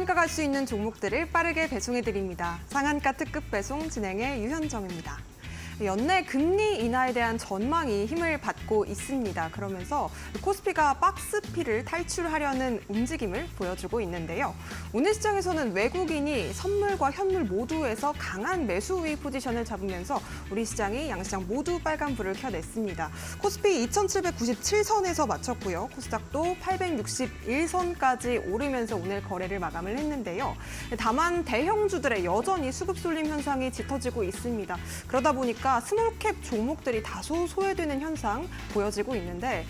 저상가 갈 수 있는 종목들을 빠르게 배송해드립니다. 상한가 특급 배송 진행의 유현정입니다. 연내 금리 인하에 대한 전망이 힘을 받고 있습니다. 그러면서 코스피가 박스피를 탈출하려는 움직임을 보여주고 있는데요. 오늘 시장에서는 외국인이 선물과 현물 모두에서 강한 매수 우위 포지션을 잡으면서 우리 시장이 양시장 모두 빨간불을 켜냈습니다. 코스피 2797선에서 마쳤고요. 코스닥도 861선까지 오르면서 오늘 거래를 마감을 했는데요. 다만 대형주들의 여전히 수급 쏠림 현상이 짙어지고 있습니다. 그러다 보니까 스몰캡 종목들이 다소 소외되는 현상 보여지고 있는데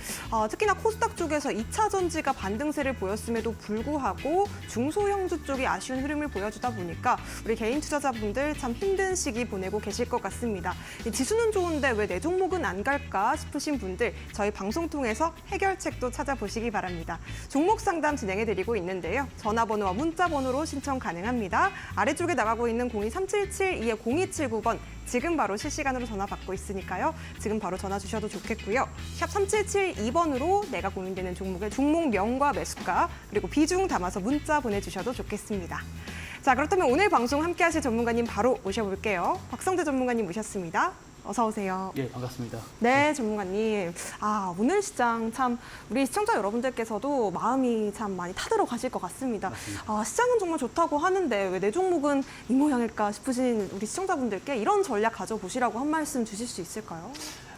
특히나 코스닥 쪽에서 2차 전지가 반등세를 보였음에도 불구하고 중소형주 쪽이 아쉬운 흐름을 보여주다 보니까 우리 개인 투자자분들 참 힘든 시기 보내고 계실 것 같습니다. 지수는 좋은데 왜 내 종목은 안 갈까 싶으신 분들 저희 방송 통해서 해결책도 찾아보시기 바랍니다. 종목 상담 진행해드리고 있는데요. 전화번호와 문자번호로 신청 가능합니다. 아래쪽에 나가고 있는 02377-20279번 지금 바로 실시간으로 전화 받고 있으니까요. 지금 바로 전화 주셔도 좋겠고요. 샵 3772번으로 내가 고민되는 종목의 종목명과 매수가 그리고 비중 담아서 문자 보내주셔도 좋겠습니다. 자, 그렇다면 오늘 방송 함께 하실 전문가님 바로 모셔볼게요. 박성재 전문가님 모셨습니다. 어서 오세요. 예, 반갑습니다. 네, 전문가님. 오늘 시장 참 우리 시청자 여러분들께서도 마음이 참 많이 타들어 가실 것 같습니다. 시장은 정말 좋다고 하는데 왜 내 종목은 이 모양일까 싶으신 우리 시청자분들께 이런 전략 가져보시라고 한 말씀 주실 수 있을까요?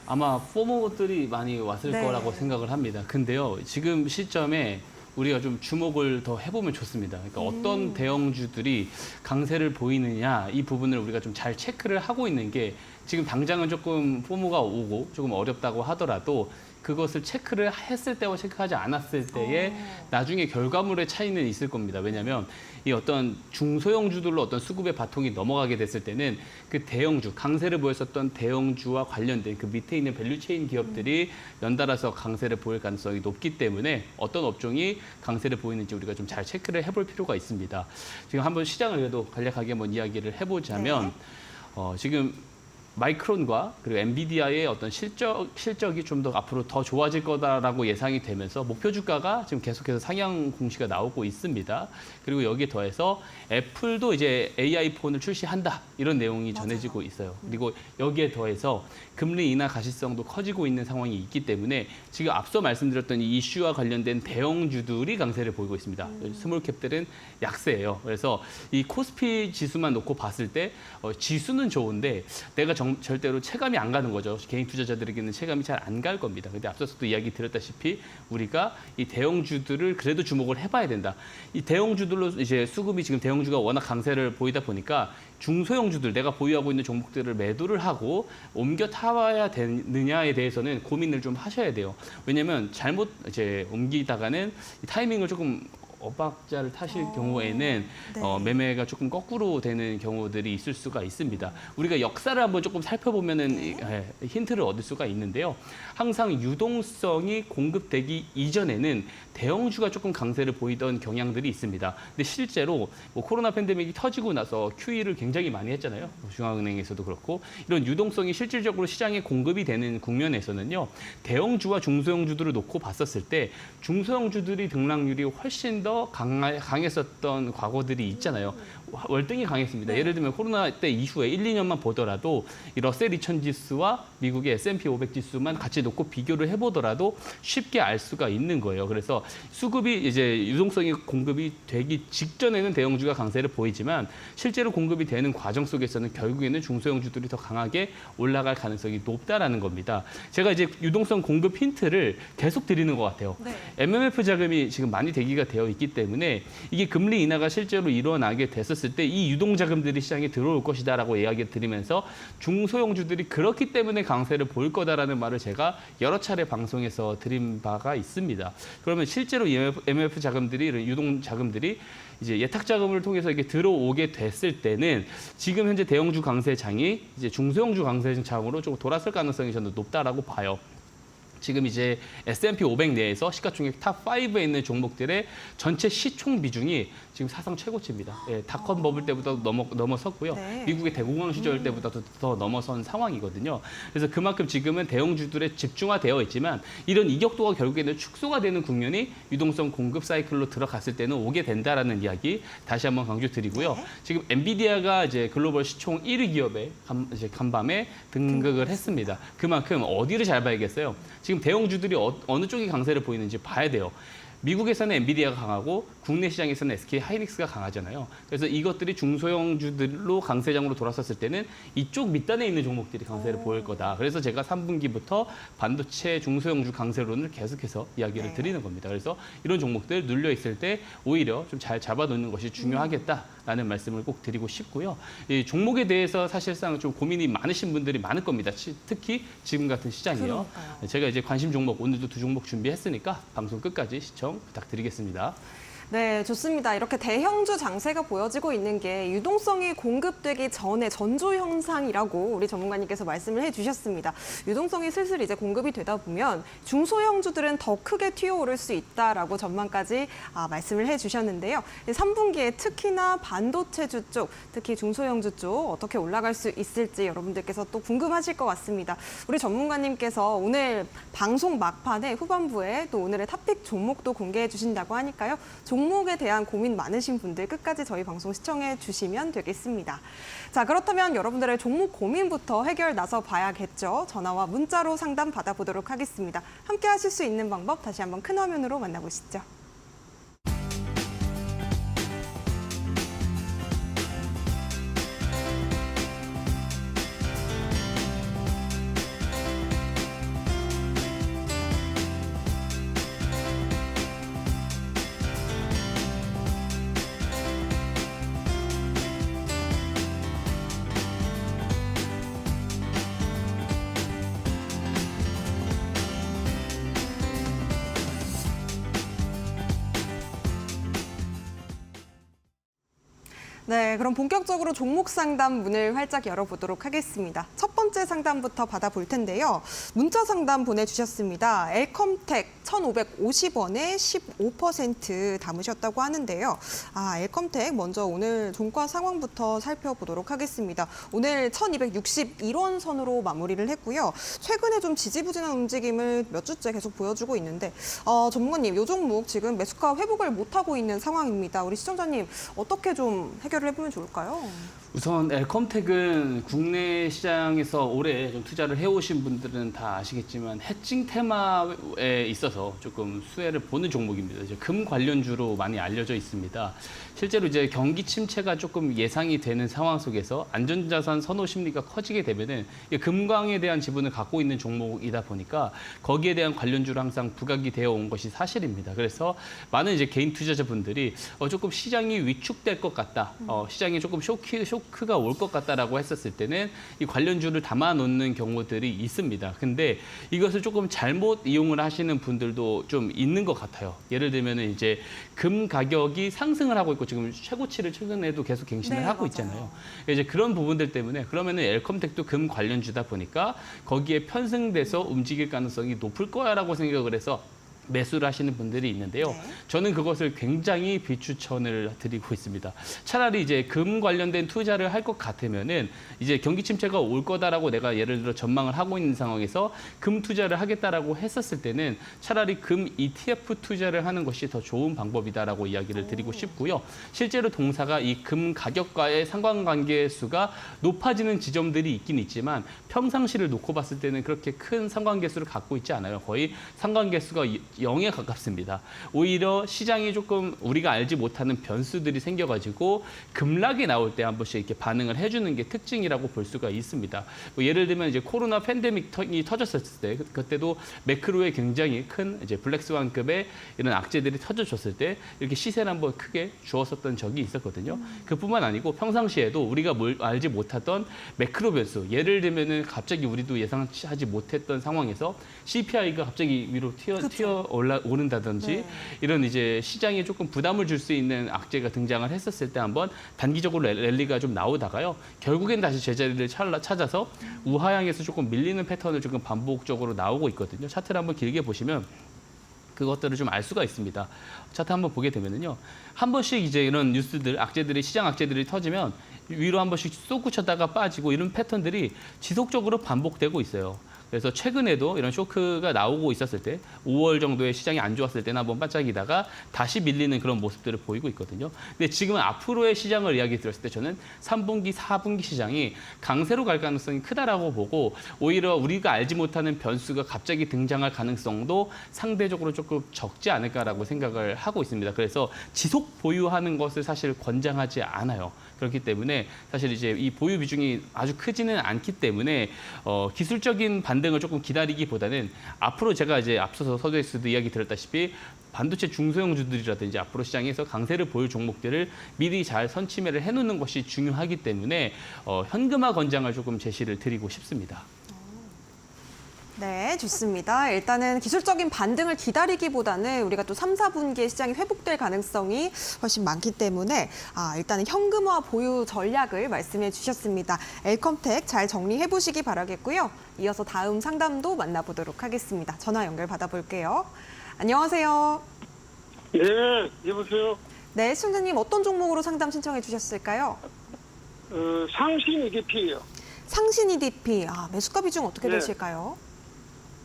아마 포모들이 많이 왔을 네. 거라고 생각을 합니다. 근데요, 지금 시점에 우리가 좀 주목을 더 해보면 좋습니다. 그러니까 어떤 대형주들이 강세를 보이느냐 이 부분을 우리가 좀 잘 체크를 하고 있는 게 지금 당장은 조금 포모가 오고 조금 어렵다고 하더라도 그것을 체크를 했을 때와 체크하지 않았을 때의 나중에 결과물의 차이는 있을 겁니다. 왜냐하면 이 어떤 중소형주들로 어떤 수급의 바통이 넘어가게 됐을 때는 그 대형주, 강세를 보였었던 대형주와 관련된 그 밑에 있는 밸류체인 기업들이 연달아서 강세를 보일 가능성이 높기 때문에 어떤 업종이 강세를 보이는지 우리가 좀 잘 체크를 해볼 필요가 있습니다. 지금 한번 시장을 그래도 간략하게 한번 이야기를 해보자면 지금 마이크론과 그리고 엔비디아의 어떤 실적이 좀 더 앞으로 더 좋아질 거다라고 예상이 되면서 목표 주가가 지금 계속해서 상향 공시가 나오고 있습니다. 그리고 여기에 더해서 애플도 이제 AI 폰을 출시한다 이런 내용이 전해지고 있어요. 그리고 여기에 더해서 금리 인하 가시성도 커지고 있는 상황이 있기 때문에 지금 앞서 말씀드렸던 이 이슈와 관련된 대형주들이 강세를 보이고 있습니다. 스몰캡들은 약세예요. 그래서 이 코스피 지수만 놓고 봤을 때 지수는 좋은데 내가 절대로 체감이 안 가는 거죠. 개인 투자자들에게는 체감이 잘 안 갈 겁니다. 근데 앞서서도 이야기 드렸다시피 우리가 이 대형주들을 그래도 주목을 해봐야 된다. 이 대형주들로 이제 수급이 지금 대형주가 워낙 강세를 보이다 보니까 중소형주들 내가 보유하고 있는 종목들을 매도를 하고 옮겨 타와야 되느냐에 대해서는 고민을 좀 하셔야 돼요. 왜냐하면 잘못 이제 옮기다가는 이 타이밍을 조금 엇박자를 타실 경우에는 네. 매매가 조금 거꾸로 되는 경우들이 있을 수가 있습니다. 우리가 역사를 한번 조금 살펴보면은 힌트를 얻을 수가 있는데요. 항상 유동성이 공급되기 이전에는 대형주가 조금 강세를 보이던 경향들이 있습니다. 근데 실제로 뭐 코로나 팬데믹이 터지고 나서 QE를 굉장히 많이 했잖아요. 중앙은행에서도 그렇고 이런 유동성이 실질적으로 시장에 공급이 되는 국면에서는요. 대형주와 중소형주들을 놓고 봤었을 때 중소형주들이 등락률이 훨씬 더 강했었던 과거들이 있잖아요. 월등히 강했습니다. 예를 들면 코로나 때 이후에 1, 2년만 보더라도 이 러셀 2000 지수와 미국의 S&P 500 지수만 같이 놓고 비교를 해보더라도 쉽게 알 수가 있는 거예요. 그래서 수급이 이제 유동성이 공급이 되기 직전에는 대형주가 강세를 보이지만 실제로 공급이 되는 과정 속에서는 결국에는 중소형주들이 더 강하게 올라갈 가능성이 높다라는 겁니다. 제가 이제 유동성 공급 힌트를 계속 드리는 것 같아요. 네. MMF 자금이 지금 많이 대기가 되어 있기 때문에 이게 금리 인하가 실제로 일어나게 됐었을 때 이 유동 자금들이 시장에 들어올 것이다라고 이야기 드리면서 중소형주들이 그렇기 때문에 강세를 보일 거다라는 말을 제가 여러 차례 방송에서 드린 바가 있습니다. 그러면 실제로 MMF 자금들이 이런 유동 자금들이 이제 예탁 자금을 통해서 이게 들어오게 됐을 때는 지금 현재 대형주 강세 장이 이제 중소형주 강세 장으로 좀 돌아설 가능성이 저는 높다라고 봐요. 지금 이제 S&P 500 내에서 시가총액 탑 5에 있는 종목들의 전체 시총 비중이 지금 사상 최고치입니다. 예, 닷컴 버블 때보다 넘어섰고요. 네. 미국의 대공황 시절 때보다도 더 넘어선 상황이거든요. 그래서 그만큼 지금은 대형주들에 집중화되어 있지만 이런 이격도가 결국에는 축소가 되는 국면이 유동성 공급 사이클로 들어갔을 때는 오게 된다라는 이야기 다시 한번 강조드리고요. 네. 지금 엔비디아가 이제 글로벌 시총 1위 기업에 간밤에 등극을 했습니다. 그만큼 어디를 잘 봐야겠어요. 지금 대형주들이 어느 쪽이 강세를 보이는지 봐야 돼요. 미국에서는 엔비디아가 강하고 국내 시장에서는 SK 하이닉스가 강하잖아요. 그래서 이것들이 중소형주들로 강세장으로 돌아섰을 때는 이쪽 밑단에 있는 종목들이 강세를 보일 거다. 그래서 제가 3분기부터 반도체 중소형주 강세론을 계속해서 이야기를 드리는 겁니다. 그래서 이런 종목들 눌려 있을 때 오히려 좀 잘 잡아놓는 것이 중요하겠다라는 말씀을 꼭 드리고 싶고요. 이 종목에 대해서 사실상 좀 고민이 많으신 분들이 많을 겁니다. 특히 지금 같은 시장이요. 그러니까요. 제가 이제 관심 종목 오늘도 2종목 준비했으니까 방송 끝까지 시청 부탁드리겠습니다. 네, 좋습니다. 이렇게 대형주 장세가 보여지고 있는 게 유동성이 공급되기 전에 전조 현상이라고 우리 전문가님께서 말씀을 해주셨습니다. 유동성이 슬슬 이제 공급이 되다 보면 중소형주들은 더 크게 튀어오를 수 있다라고 전망까지 말씀을 해주셨는데요. 3분기에 특히나 반도체주 쪽, 특히 중소형주 쪽 어떻게 올라갈 수 있을지 여러분들께서 또 궁금하실 것 같습니다. 우리 전문가님께서 오늘 방송 막판에 후반부에 또 오늘의 탑픽 종목도 공개해 주신다고 하니까요. 종목에 대한 고민 많으신 분들 끝까지 저희 방송 시청해 주시면 되겠습니다. 자, 그렇다면 여러분들의 종목 고민부터 해결 나서 봐야겠죠. 전화와 문자로 상담 받아보도록 하겠습니다. 함께 하실 수 있는 방법 다시 한번 큰 화면으로 만나보시죠. 네, 그럼 본격적으로 종목 상담 문을 활짝 열어보도록 하겠습니다. 첫 번째 상담부터 받아볼 텐데요. 문자 상담 보내주셨습니다. 엘컴텍 1,550원에 15% 담으셨다고 하는데요. 엘컴텍 먼저 오늘 종가 상황부터 살펴보도록 하겠습니다. 오늘 1,261원 선으로 마무리를 했고요. 최근에 좀 지지부진한 움직임을 몇 주째 계속 보여주고 있는데 전문가님, 이 종목 지금 매수가 회복을 못하고 있는 상황입니다. 우리 시청자님 어떻게 좀 해결을 해보면 좋을까요? 우선 엘컴텍은 국내 시장에서 오래 좀 투자를 해오신 분들은 다 아시겠지만 해칭 테마에 있어서 조금 수혜를 보는 종목입니다. 이제 금 관련주로 많이 알려져 있습니다. 실제로 이제 경기 침체가 조금 예상이 되는 상황 속에서 안전자산 선호 심리가 커지게 되면은 금광에 대한 지분을 갖고 있는 종목이다 보니까 거기에 대한 관련주로 항상 부각이 되어 온 것이 사실입니다. 그래서 많은 이제 개인 투자자분들이 조금 시장이 위축될 것 같다, 시장에 조금 쇼크가 올 것 같다라고 했었을 때는 이 관련주를 담아놓는 경우들이 있습니다. 근데 이것을 조금 잘못 이용을 하시는 분들도 좀 있는 것 같아요. 예를 들면은 이제 금 가격이 상승을 하고 있고 지금 최고치를 최근에도 계속 갱신을 네, 하고 맞아요. 있잖아요. 이제 그런 부분들 때문에 그러면은 엘컴텍도 금 관련주다 보니까 거기에 편승돼서 움직일 가능성이 높을 거야라고 생각을 해서 매수를 하시는 분들이 있는데요. 네. 저는 그것을 굉장히 비추천을 드리고 있습니다. 차라리 이제 금 관련된 투자를 할 것 같으면은 이제 경기 침체가 올 거다라고 내가 예를 들어 전망을 하고 있는 상황에서 금 투자를 하겠다라고 했었을 때는 차라리 금 ETF 투자를 하는 것이 더 좋은 방법이다라고 이야기를 드리고 싶고요. 실제로 동사가 이 금 가격과의 상관관계 수가 높아지는 지점들이 있긴 있지만 평상시를 놓고 봤을 때는 그렇게 큰 상관계 수를 갖고 있지 않아요. 거의 상관계 수가 0에 가깝습니다. 오히려 시장이 조금 우리가 알지 못하는 변수들이 생겨가지고 급락이 나올 때 한 번씩 이렇게 반응을 해주는 게 특징이라고 볼 수가 있습니다. 뭐 예를 들면 이제 코로나 팬데믹이 터졌을 때 그때도 매크로에 굉장히 큰 이제 블랙스완급의 이런 악재들이 터져줬을 때 이렇게 시세를 한번 크게 주었었던 적이 있었거든요. 그뿐만 아니고 평상시에도 우리가 알지 못했던 매크로 변수, 예를 들면은 갑자기 우리도 예상하지 못했던 상황에서 CPI가 갑자기 위로 오른다든지 네. 이런 이제 시장에 조금 부담을 줄 수 있는 악재가 등장을 했었을 때 한번 단기적으로 랠리가 좀 나오다가요. 결국엔 다시 제자리를 찾아서 우하향에서 조금 밀리는 패턴을 조금 반복적으로 나오고 있거든요. 차트를 한번 길게 보시면 그것들을 좀 알 수가 있습니다. 차트 한번 보게 되면은요. 한 번씩 이제 이런 뉴스들, 시장 악재들이 터지면 위로 한 번씩 솟구쳤다가 빠지고 이런 패턴들이 지속적으로 반복되고 있어요. 그래서 최근에도 이런 쇼크가 나오고 있었을 때 5월 정도에 시장이 안 좋았을 때는 한번 반짝이다가 다시 밀리는 그런 모습들을 보이고 있거든요. 근데 지금은 앞으로의 시장을 이야기 들었을 때 저는 3분기, 4분기 시장이 강세로 갈 가능성이 크다라고 보고 오히려 우리가 알지 못하는 변수가 갑자기 등장할 가능성도 상대적으로 조금 적지 않을까라고 생각을 하고 있습니다. 그래서 지속 보유하는 것을 사실 권장하지 않아요. 그렇기 때문에 사실 이제 이 보유 비중이 아주 크지는 않기 때문에 기술적인 반등을 조금 기다리기보다는 앞으로 제가 이제 앞서서 서두에서도 이야기 드렸다시피 반도체 중소형주들이라든지 앞으로 시장에서 강세를 보일 종목들을 미리 잘 선취매를 해놓는 것이 중요하기 때문에 현금화 권장을 조금 제시를 드리고 싶습니다. 네, 좋습니다. 일단은 기술적인 반등을 기다리기보다는 우리가 또 3, 4분기에 시장이 회복될 가능성이 훨씬 많기 때문에 일단은 현금화 보유 전략을 말씀해 주셨습니다. 엘컴텍 잘 정리해 보시기 바라겠고요. 이어서 다음 상담도 만나보도록 하겠습니다. 전화 연결 받아볼게요. 안녕하세요. 네, 여보세요. 네, 시청자님 어떤 종목으로 상담 신청해 주셨을까요? 상신 EDP요. 상신 EDP, 매수가 비중 어떻게 네. 되실까요?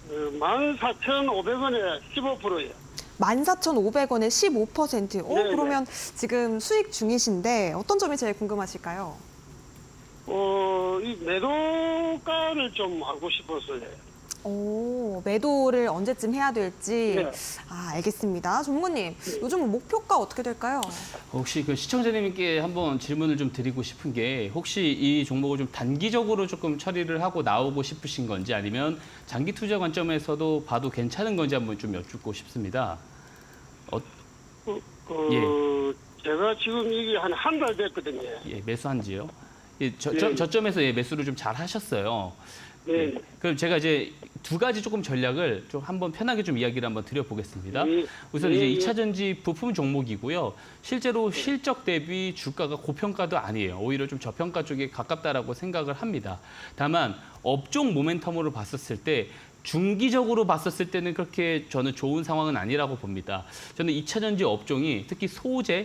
14,500원에 15%예요. 14,500원에 15%. 네, 그러면 지금 수익 중이신데 어떤 점이 제일 궁금하실까요? 이 매도가를 좀 알고 싶었어요. 매도를 언제쯤 해야 될지. 네. 알겠습니다. 전문가님, 요즘 목표가 어떻게 될까요? 혹시 그 시청자님께 한번 질문을 좀 드리고 싶은 게 혹시 이 종목을 좀 단기적으로 조금 처리를 하고 나오고 싶으신 건지 아니면 장기 투자 관점에서도 봐도 괜찮은 건지 한번 좀 여쭙고 싶습니다. 제가 지금 이게 한 달 됐거든요. 예, 매수한 지요. 예, 네. 저점에서 매수를 좀 잘 하셨어요. 네. 그럼 제가 이제 두 가지 조금 전략을 좀 한번 편하게 좀 이야기를 한번 드려보겠습니다. 네. 우선 네, 이제 네. 2차 전지 부품 종목이고요. 실제로 실적 대비 주가가 고평가도 아니에요. 오히려 좀 저평가 쪽에 가깝다라고 생각을 합니다. 다만 업종 모멘텀으로 봤었을 때 중기적으로 봤었을 때는 그렇게 저는 좋은 상황은 아니라고 봅니다. 저는 2차 전지 업종이 특히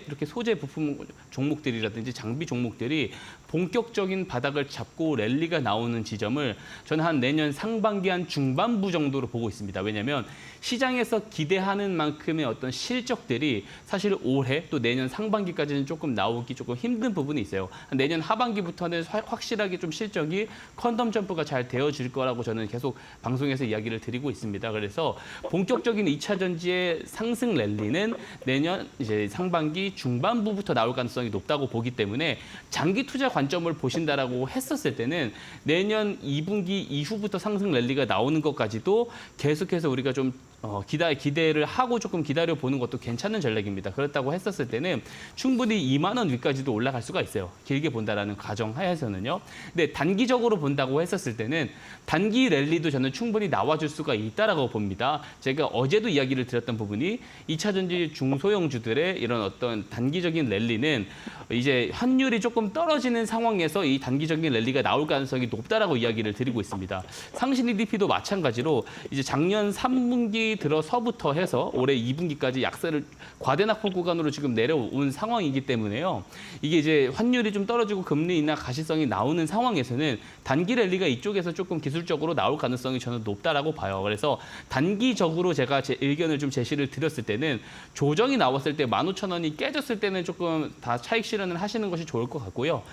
이렇게 소재 부품 종목들이라든지 장비 종목들이 본격적인 바닥을 잡고 랠리가 나오는 지점을 저는 한 내년 상반기 한 중반부 정도로 보고 있습니다. 왜냐하면 시장에서 기대하는 만큼의 어떤 실적들이 사실 올해 또 내년 상반기까지는 조금 나오기 조금 힘든 부분이 있어요. 내년 하반기부터는 확실하게 좀 실적이 퀀텀 점프가 잘 되어질 거라고 저는 계속 방송에서 이야기를 드리고 있습니다. 그래서 본격적인 2차 전지의 상승 랠리는 내년 이제 상반기 중반부부터 나올 가능성이 높다고 보기 때문에 장기 투자 관점을 보신다라고 했었을 때는 내년 2분기 이후부터 상승 랠리가 나오는 것까지도 계속해서 우리가 좀 기대를 하고 조금 기다려 보는 것도 괜찮은 전략입니다. 그렇다고 했었을 때는 충분히 2만 원 위까지도 올라갈 수가 있어요. 길게 본다라는 가정하에서는요. 근데 단기적으로 본다고 했었을 때는 단기 랠리도 저는 충분히 나와줄 수가 있다라고 봅니다. 제가 어제도 이야기를 드렸던 부분이 2차 전지 중소형주들의 이런 어떤 단기적인 랠리는 이제 환율이 조금 떨어지는 상황에서 이 단기적인 랠리가 나올 가능성이 높다라고 이야기를 드리고 있습니다. 상신 EDP도 마찬가지로 이제 작년 3분기 들어서부터 해서 올해 2분기까지 약세를 과대낙폭 구간으로 지금 내려온 상황이기 때문에요. 이게 이제 환율이 좀 떨어지고 금리 인하 가시성이 나오는 상황에서는 단기 랠리가 이쪽에서 조금 기술적으로 나올 가능성이 저는 높다라고 봐요. 그래서 단기적으로 제가 제 의견을 좀 제시를 드렸을 때는 조정이 나왔을 때 15,000원이 깨졌을 때는 조금 다 차익 실현을 하시는 것이 좋을 것 같고요.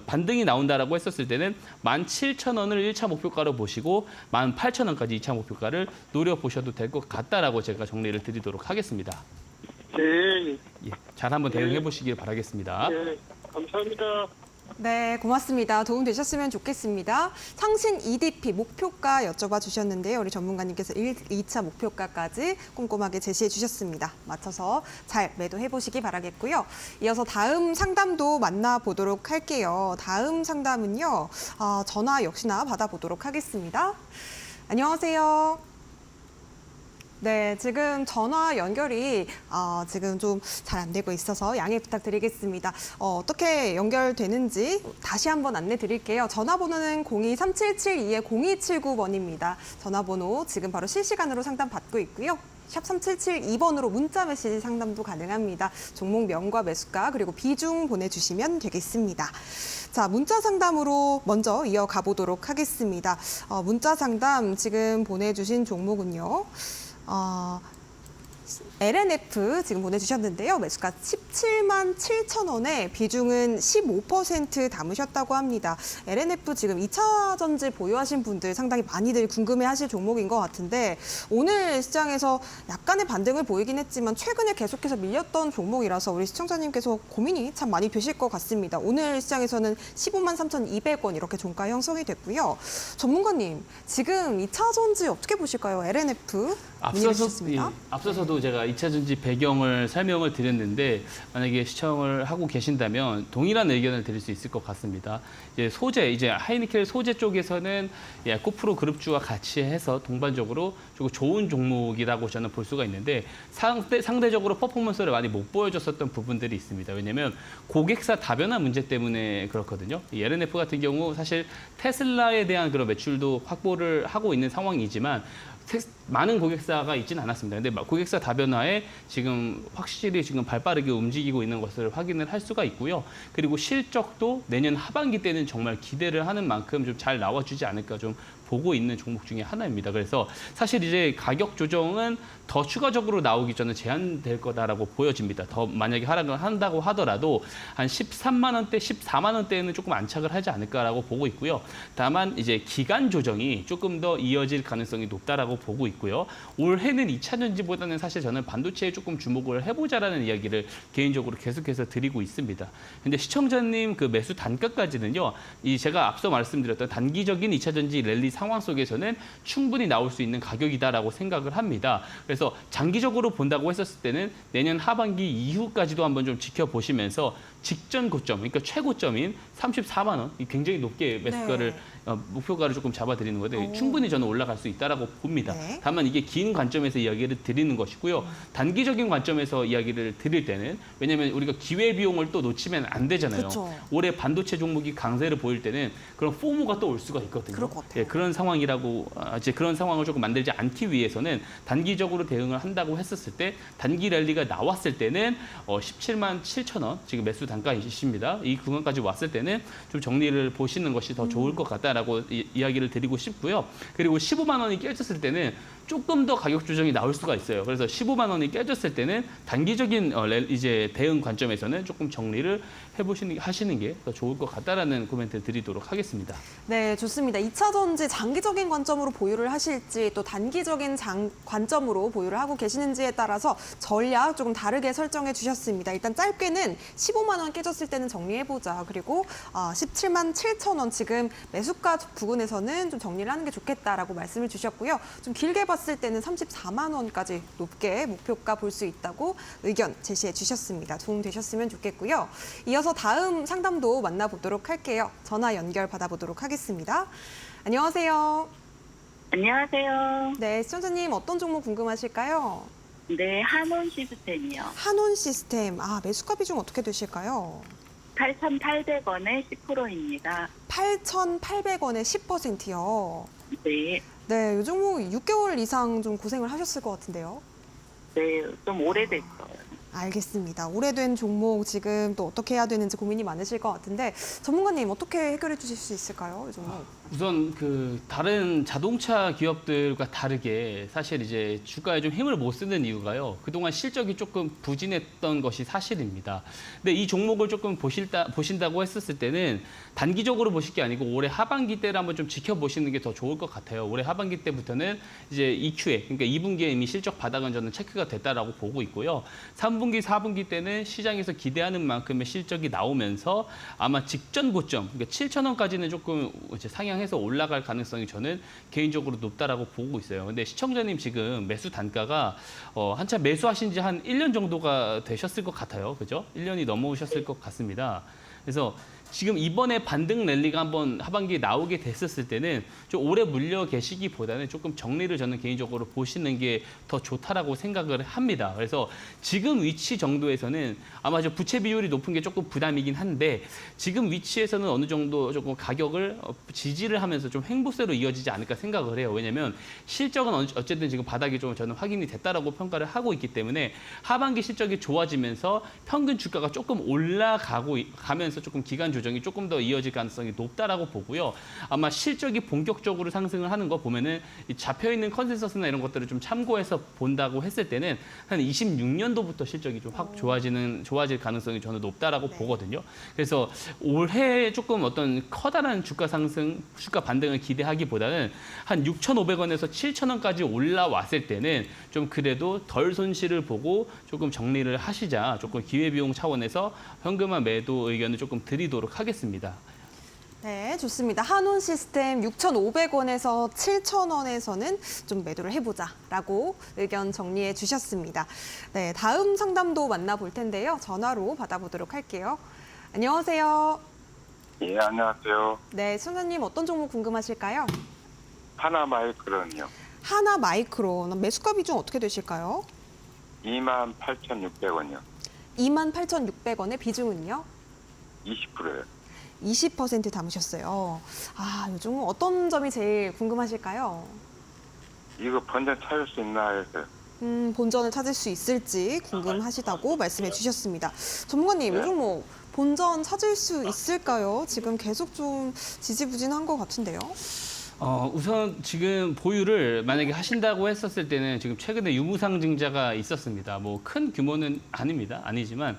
반등이 나온다라고 했었을 때는 17,000원을 1차 목표가로 보시고 18,000원까지 2차 목표가를 노려보셔도 될 것 같다라고 제가 정리를 드리도록 하겠습니다. 네. 예, 잘 한번 대응해 보시길 바라겠습니다. 네. 감사합니다. 네, 고맙습니다. 도움 되셨으면 좋겠습니다. 상신 EDP 목표가 여쭤봐 주셨는데요. 우리 전문가님께서 2차 목표가까지 꼼꼼하게 제시해 주셨습니다. 맞춰서 잘 매도해 보시기 바라겠고요. 이어서 다음 상담도 만나보도록 할게요. 다음 상담은요. 전화 역시나 받아보도록 하겠습니다. 안녕하세요. 네, 지금 전화 연결이 지금 좀 잘 안 되고 있어서 양해 부탁드리겠습니다. 어떻게 연결되는지 다시 한번 안내 드릴게요. 전화번호는 02-3772-0279번입니다. 전화번호 지금 바로 실시간으로 상담 받고 있고요. 샵 3772번으로 문자 메시지 상담도 가능합니다. 종목명과 매수가 그리고 비중 보내주시면 되겠습니다. 자, 문자 상담으로 먼저 이어가 보도록 하겠습니다. 문자 상담 지금 보내주신 종목은요. LNF 지금 보내주셨는데요. 매수가 17만 7천 원에 비중은 15% 담으셨다고 합니다. LNF 지금 2차 전지 보유하신 분들 상당히 많이들 궁금해하실 종목인 것 같은데 오늘 시장에서 약간의 반등을 보이긴 했지만 최근에 계속해서 밀렸던 종목이라서 우리 시청자님께서 고민이 참 많이 되실 것 같습니다. 오늘 시장에서는 15만 3,200원 이렇게 종가 형성이 됐고요. 전문가님, 지금 2차 전지 어떻게 보실까요? LNF 문의해 주셨습니다. 앞서서도 제가 2차 전지 배경을 설명을 드렸는데 만약에 시청을 하고 계신다면 동일한 의견을 드릴 수 있을 것 같습니다. 이제 하이니켈 소재 쪽에서는 코프로 그룹주와 같이 해서 동반적으로 조금 좋은 종목이라고 저는 볼 수가 있는데 상대적으로 퍼포먼스를 많이 못 보여줬었던 부분들이 있습니다. 왜냐하면 고객사 다변화 문제 때문에 그렇거든요. 이 LNF 같은 경우 사실 테슬라에 대한 그런 매출도 확보를 하고 있는 상황이지만 많은 고객사가 있지는 않았습니다. 근데 고객사 다변화에 지금 확실히 지금 발빠르게 움직이고 있는 것을 확인을 할 수가 있고요. 그리고 실적도 내년 하반기 때는 정말 기대를 하는 만큼 좀 잘 나와주지 않을까 좀 보고 있는 종목 중에 하나입니다. 그래서 사실 이제 가격 조정은 더 추가적으로 나오기 전에 제한될 거다라고 보여집니다. 더 만약에 하락을 한다고 하더라도 한 13만 원대, 14만 원대에는 조금 안착을 하지 않을까라고 보고 있고요. 다만 이제 기간 조정이 조금 더 이어질 가능성이 높다라고 보고 있고요. 올해는 2차 전지보다는 사실 저는 반도체에 조금 주목을 해보자라는 이야기를 개인적으로 계속해서 드리고 있습니다. 근데 시청자님 그 매수 단가까지는요. 제가 앞서 말씀드렸던 단기적인 2차 전지 랠리 상황 속에서는 충분히 나올 수 있는 가격이다라고 생각을 합니다. 그래서 장기적으로 본다고 했었을 때는 내년 하반기 이후까지도 한번 좀 지켜보시면서 직전 고점, 그러니까 최고점인 34만 원, 굉장히 높게 매수가를 목표가를 조금 잡아드리는 건데 충분히 저는 올라갈 수 있다라고 봅니다. 네. 다만 이게 긴 관점에서 이야기를 드리는 것이고요. 단기적인 관점에서 이야기를 드릴 때는 왜냐하면 우리가 기회 비용을 또 놓치면 안 되잖아요. 그쵸. 올해 반도체 종목이 강세를 보일 때는 그런 포모가 또 올 수가 있거든요. 그럴 것 같아요. 그런 상황이라고 이제 그런 상황을 조금 만들지 않기 위해서는 단기적으로 대응을 한다고 했었을 때 단기 랠리가 나왔을 때는 17만 7천 원 지금 매수 단가이십니다. 이 구간까지 왔을 때는 좀 정리를 보시는 것이 더 좋을 것 같다라고 이야기를 드리고 싶고요. 그리고 15만 원이 깨졌을 때는 조금 더 가격 조정이 나올 수가 있어요. 그래서 15만 원이 깨졌을 때는 단기적인 이제 대응 관점에서는 조금 정리를 하시는 게 더 좋을 것 같다라는 코멘트 드리도록 하겠습니다. 네, 좋습니다. 2차 전지 장기적인 관점으로 보유를 하실지 또 단기적인 관점으로 보유를 하고 계시는지에 따라서 전략 조금 다르게 설정해 주셨습니다. 일단 짧게는 15만 원 깨졌을 때는 정리해보자. 그리고 17만 7천 원 지금 매수가 부근에서는 좀 정리를 하는 게 좋겠다라고 말씀을 주셨고요. 좀 길게 봤을 때는 34만 원까지 높게 목표가 볼 수 있다고 의견 제시해 주셨습니다. 도움 되셨으면 좋겠고요. 이어서 다음 상담도 만나보도록 할게요. 전화 연결 받아보도록 하겠습니다. 안녕하세요. 안녕하세요. 네, 시청자님 어떤 종목 궁금하실까요? 네, 한온 시스템이요. 한온 시스템, 매수가 비중 어떻게 되실까요? 8,800원에 10%입니다. 8,800원에 10%요. 네, 네, 이 종목 6개월 이상 좀 고생을 하셨을 것 같은데요. 네, 좀 오래됐어요. 알겠습니다. 오래된 종목 지금 또 어떻게 해야 되는지 고민이 많으실 것 같은데 전문가님 어떻게 해결해 주실 수 있을까요? 이 종목. 우선 다른 자동차 기업들과 다르게 사실 이제 주가에 좀 힘을 못 쓰는 이유가요. 그동안 실적이 조금 부진했던 것이 사실입니다. 근데 이 종목을 조금 보신다고 했었을 때는 단기적으로 보실 게 아니고 올해 하반기 때를 한번 좀 지켜보시는 게 더 좋을 것 같아요. 올해 하반기 때부터는 이제 2Q에, 그러니까 2분기에 이미 실적 바닥은 저는 체크가 됐다라고 보고 있고요. 3분기, 4분기 때는 시장에서 기대하는 만큼의 실적이 나오면서 아마 직전 고점, 그러니까 7,000원까지는 조금 이제 상향해서 올라갈 가능성이 저는 개인적으로 높다라고 보고 있어요. 근데 시청자님 지금 매수 단가가 한참 매수하신 지 한 1년 정도가 되셨을 것 같아요. 그죠? 1년이 넘어오셨을 것 같습니다. 그래서 지금 이번에 반등 랠리가 한번 하반기에 나오게 됐었을 때는 좀 오래 물려 계시기보다는 조금 정리를 저는 개인적으로 보시는 게 더 좋다라고 생각을 합니다. 그래서 지금 위치 정도에서는 아마 저 부채 비율이 높은 게 조금 부담이긴 한데 지금 위치에서는 어느 정도 조금 가격을 지지를 하면서 좀 횡보세로 이어지지 않을까 생각을 해요. 왜냐하면 실적은 어쨌든 지금 바닥이 좀 저는 확인이 됐다라고 평가를 하고 있기 때문에 하반기 실적이 좋아지면서 평균 주가가 조금 가면서 조금 기간 조정이 조금 더 이어질 가능성이 높다라고 보고요. 아마 실적이 본격적으로 상승을 하는 거 보면은 이 잡혀 있는 컨센서스나 이런 것들을 좀 참고해서 본다고 했을 때는 한 26년도부터 실적이 좀 확 좋아질 가능성이 저는 높다라고 보거든요. 그래서 올해 조금 어떤 커다란 주가 상승, 주가 반등을 기대하기보다는 한 6,500원에서 7,000원까지 올라왔을 때는 좀 그래도 덜 손실을 보고 조금 정리를 하시자 조금 기회비용 차원에서 현금화 매도 의견을 조금 드리도록 하겠습니다. 네, 좋습니다. 한온 시스템 6,500원에서 7,000원에서는 좀 매도를 해보자라고 의견 정리해 주셨습니다. 네, 다음 상담도 만나볼 텐데요. 전화로 받아보도록 할게요. 안녕하세요. 예, 안녕하세요. 네, 시청자님 어떤 종목 궁금하실까요? 하나마이크론이요. 하나 마이크론 매수가 비중 어떻게 되실까요? 28,600원이요. 28,600원의 비중은요? 20%요. 20% 담으셨어요. 아, 요즘 어떤 점이 제일 궁금하실까요? 이거 번전 찾을 수 있나 해서요. 본전을 찾을 수 있을지 궁금하시다고 말씀해 주셨습니다. 전문가님, 네. 요즘 뭐 본전 찾을 수 있을까요? 지금 계속 좀 지지부진한 것 같은데요. 우선 지금 보유를 만약에 하신다고 했었을 때는 지금 최근에 유무상 증자가 있었습니다. 뭐 큰 규모는 아니지만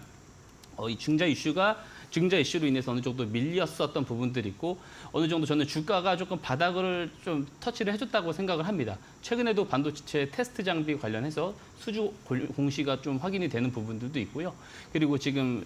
이 증자 이슈로 인해서 어느 정도 밀렸었던 부분들이 있고 어느 정도 저는 주가가 조금 바닥을 좀 터치를 해줬다고 생각을 합니다. 최근에도 반도체 테스트 장비 관련해서 수주 공시가 좀 확인이 되는 부분들도 있고요. 그리고 지금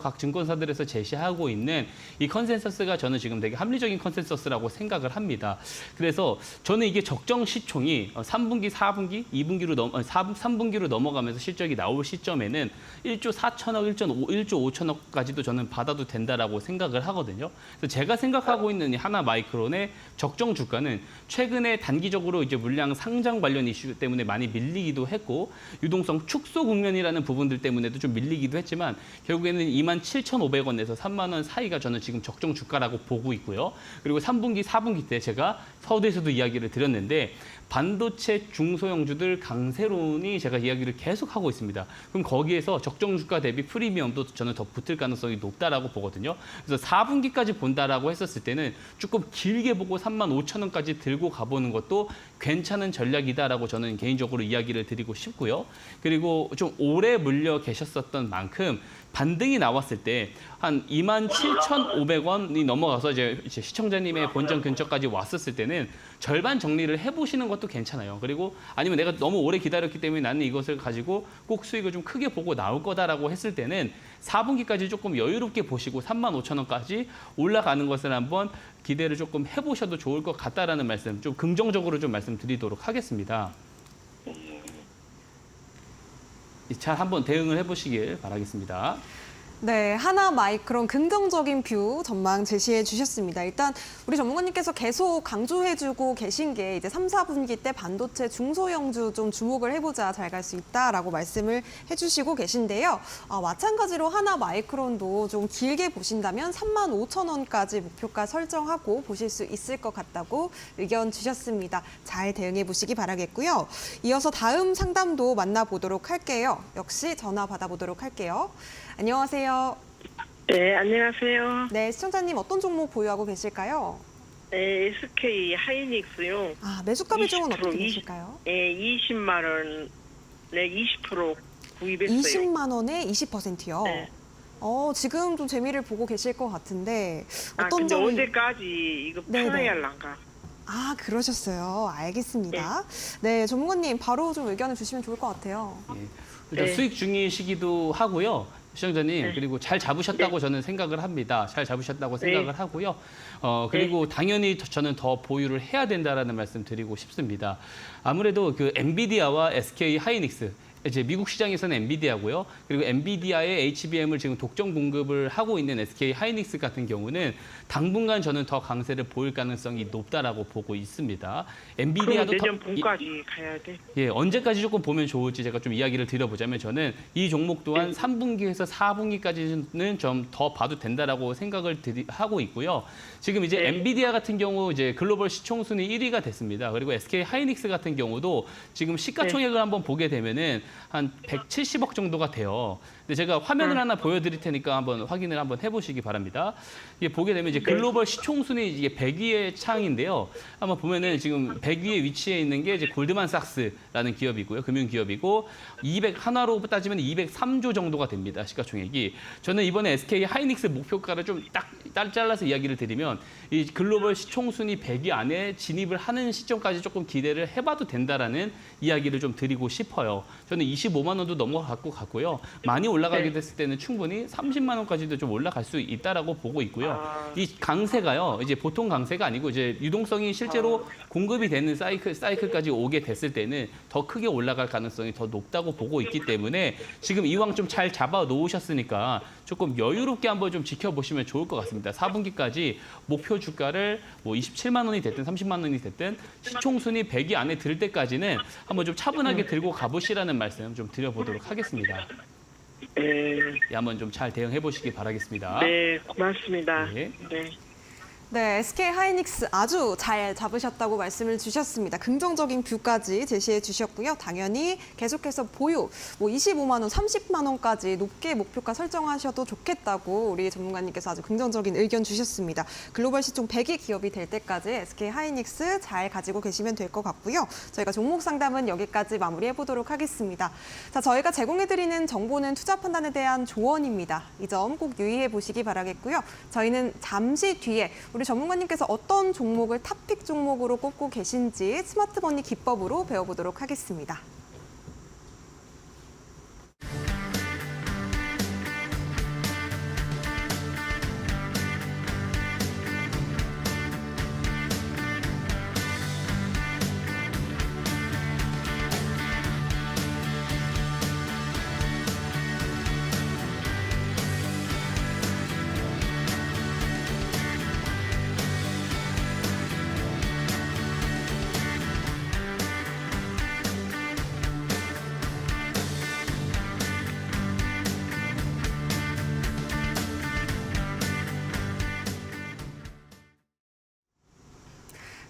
각 증권사들에서 제시하고 있는 이 컨센서스가 저는 지금 되게 합리적인 컨센서스라고 생각을 합니다. 그래서 저는 이게 적정 시총이 3분기, 4분기, 3분기로 넘어가면서 실적이 나올 시점에는 1조 4천억, 1조 5천억까지도 저는 받아도 된다라고 생각을 하거든요. 그래서 제가 생각하고 있는 이 하나 마이크론의 적정 주가는 최근에 단기적으로 이제 물량 상장 관련 이슈 때문에 많이 밀리기도 했고 유동성 축소 국면이라는 부분들 때문에도 좀 밀리기도 했지만 결국에는 27,500원에서 3만 원 사이가 저는 지금 적정 주가라고 보고 있고요. 그리고 3분기, 4분기 때 제가 서두에서도 이야기를 드렸는데 반도체 중소형주들 강세론이 제가 이야기를 계속 하고 있습니다. 그럼 거기에서 적정 주가 대비 프리미엄도 저는 더 붙을 가능성이 높다라고 보거든요. 그래서 4분기까지 본다라고 했었을 때는 조금 길게 보고 35,000원까지 들고 가보는 것도 괜찮은 전략이다라고 저는 개인적으로 이야기를 드리고 싶고요. 그리고 좀 오래 물려 계셨었던 만큼 반등이 나왔을 때 한 27,500원이 넘어가서 이제 시청자님의 본전 근처까지 왔었을 때는 절반 정리를 해보시는 것도 괜찮아요. 그리고 아니면 내가 너무 오래 기다렸기 때문에 나는 이것을 가지고 꼭 수익을 좀 크게 보고 나올 거다라고 했을 때는 4분기까지 조금 여유롭게 보시고 35,000원까지 올라가는 것을 한번 기대를 조금 해보셔도 좋을 것 같다라는 말씀, 좀 긍정적으로 좀 말씀드리도록 하겠습니다. 잘 한번 대응을 해보시길 바라겠습니다. 네, 하나 마이크론 긍정적인 뷰 전망 제시해 주셨습니다. 일단 우리 전문가님께서 계속 강조해주고 계신 게 이제 3, 4분기 때 반도체 중소형주 좀 주목을 해보자 잘 갈 수 있다라고 말씀을 해주시고 계신데요. 마찬가지로 하나 마이크론도 좀 길게 보신다면 35,000원까지 목표가 설정하고 보실 수 있을 것 같다고 의견 주셨습니다. 잘 대응해 보시기 바라겠고요. 이어서 다음 상담도 만나보도록 할게요. 역시 전화 받아보도록 할게요. 안녕하세요. 네, 안녕하세요. 네, 시청자님 어떤 종목 보유하고 계실까요? 네, SK 하이닉스요. 매수가 비중은 20%, 어떻게 되실까요? 네, 20만 원에 20% 구입했어요. 20만 원에 20%요. 네. 지금 좀 재미를 보고 계실 것 같은데 어떤 근데 점이 언제까지 이거 네네. 팔아야할란가? 그러셨어요. 알겠습니다. 네, 전문가님 바로 좀 의견을 주시면 좋을 것 같아요. 예. 일단 네. 수익 중이시기도 하고요. 시청자님, 네. 그리고 잘 잡으셨다고 저는 생각을 합니다. 잘 잡으셨다고 생각을 하고요. 그리고 당연히 저는 더 보유를 해야 된다라는 말씀 드리고 싶습니다. 아무래도 그 엔비디아와 SK 하이닉스, 이제 미국 시장에서는 엔비디아고요. 그리고 엔비디아의 HBM을 지금 독점 공급을 하고 있는 SK 하이닉스 같은 경우는 당분간 저는 더 강세를 보일 가능성이 높다라고 보고 있습니다. 그럼 엔비디아도 내년 봄까지 가야 돼. 예, 언제까지 조금 보면 좋을지 제가 좀 이야기를 드려보자면 저는 이 종목 또한 3분기에서 4분기까지는 좀 더 봐도 된다라고 생각을 하고 있고요. 지금 이제 네. 엔비디아 같은 경우 이제 글로벌 시총 순위 1위가 됐습니다. 그리고 SK 하이닉스 같은 경우도 지금 시가총액을 한번 보게 되면은 한 170억 정도가 돼요. 근데 제가 화면을 하나 보여드릴 테니까 한번 확인을 한번 해보시기 바랍니다. 이게 보게 되면 이제 글로벌 시총 순위 이게 100위의 창인데요. 한번 보면은 지금 100위에 위치해 있는 게 이제 골드만삭스라는 기업이고요, 금융 기업이고 200 하나로 따지면 203조 정도가 됩니다. 시가총액이. 저는 이번에 SK 하이닉스 목표가를 좀 딱 잘라서 이야기를 드리면 이 글로벌 시총 순위 100위 안에 진입을 하는 시점까지 조금 기대를 해봐도 된다라는 이야기를 좀 드리고 싶어요. 저는 25만 원도 넘어갔고 갔고요. 많이 올라가게 됐을 때는 충분히 30만 원까지도 좀 올라갈 수 있다라고 보고 있고요. 이 강세가요, 이제 보통 강세가 아니고 이제 유동성이 실제로 공급이 되는 사이클까지 오게 됐을 때는 더 크게 올라갈 가능성이 더 높다고 보고 있기 때문에 지금 이왕 좀 잘 잡아 놓으셨으니까 조금 여유롭게 한번 좀 지켜보시면 좋을 것 같습니다. 4분기까지 목표 주가를 뭐 27만 원이 됐든 30만 원이 됐든 시총 순위 100위 안에 들 때까지는 한번 좀 차분하게 들고 가보시라는 말씀 좀 드려보도록 하겠습니다. 네, 예, 한번 좀 잘 대응해 보시기 바라겠습니다. 네, 고맙습니다. 네. 네. 네, SK 하이닉스 아주 잘 잡으셨다고 말씀을 주셨습니다. 긍정적인 뷰까지 제시해 주셨고요. 당연히 계속해서 보유, 뭐 25만 원, 30만 원까지 높게 목표가 설정하셔도 좋겠다고 우리 전문가님께서 아주 긍정적인 의견 주셨습니다. 글로벌 시총 100위 기업이 될 때까지 SK 하이닉스 잘 가지고 계시면 될 것 같고요. 저희가 종목 상담은 여기까지 마무리해 보도록 하겠습니다. 자, 저희가 제공해 드리는 정보는 투자 판단에 대한 조언입니다. 이 점 꼭 유의해 보시기 바라겠고요. 저희는 잠시 뒤에 우리 전문가님께서 어떤 종목을 탑픽 종목으로 꼽고 계신지 스마트머니 기법으로 배워보도록 하겠습니다.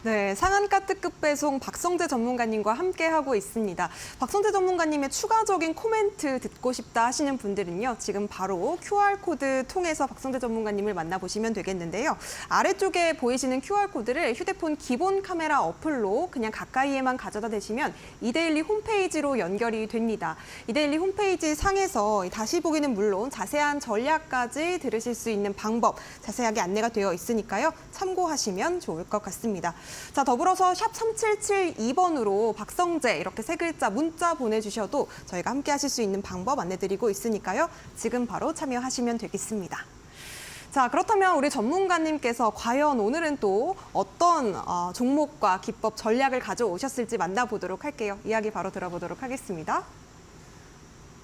네, 상한가 특급 배송 박성재 전문가님과 함께하고 있습니다. 박성재 전문가님의 추가적인 코멘트 듣고 싶다 하시는 분들은요. 지금 바로 QR코드 통해서 박성재 전문가님을 만나보시면 되겠는데요. 아래쪽에 보이시는 QR코드를 휴대폰 기본 카메라 어플로 그냥 가까이에만 가져다 대시면 이데일리 홈페이지로 연결이 됩니다. 이데일리 홈페이지 상에서 다시 보기는 물론 자세한 전략까지 들으실 수 있는 방법 자세하게 안내가 되어 있으니까요. 참고하시면 좋을 것 같습니다. 자, 더불어서 샵 3772번으로 박성재 이렇게 세 글자 문자 보내주셔도 저희가 함께 하실 수 있는 방법 안내드리고 있으니까요. 지금 바로 참여하시면 되겠습니다. 자, 그렇다면 우리 전문가님께서 과연 오늘은 또 어떤 종목과 기법, 전략을 가져오셨을지 만나보도록 할게요. 이야기 바로 들어보도록 하겠습니다.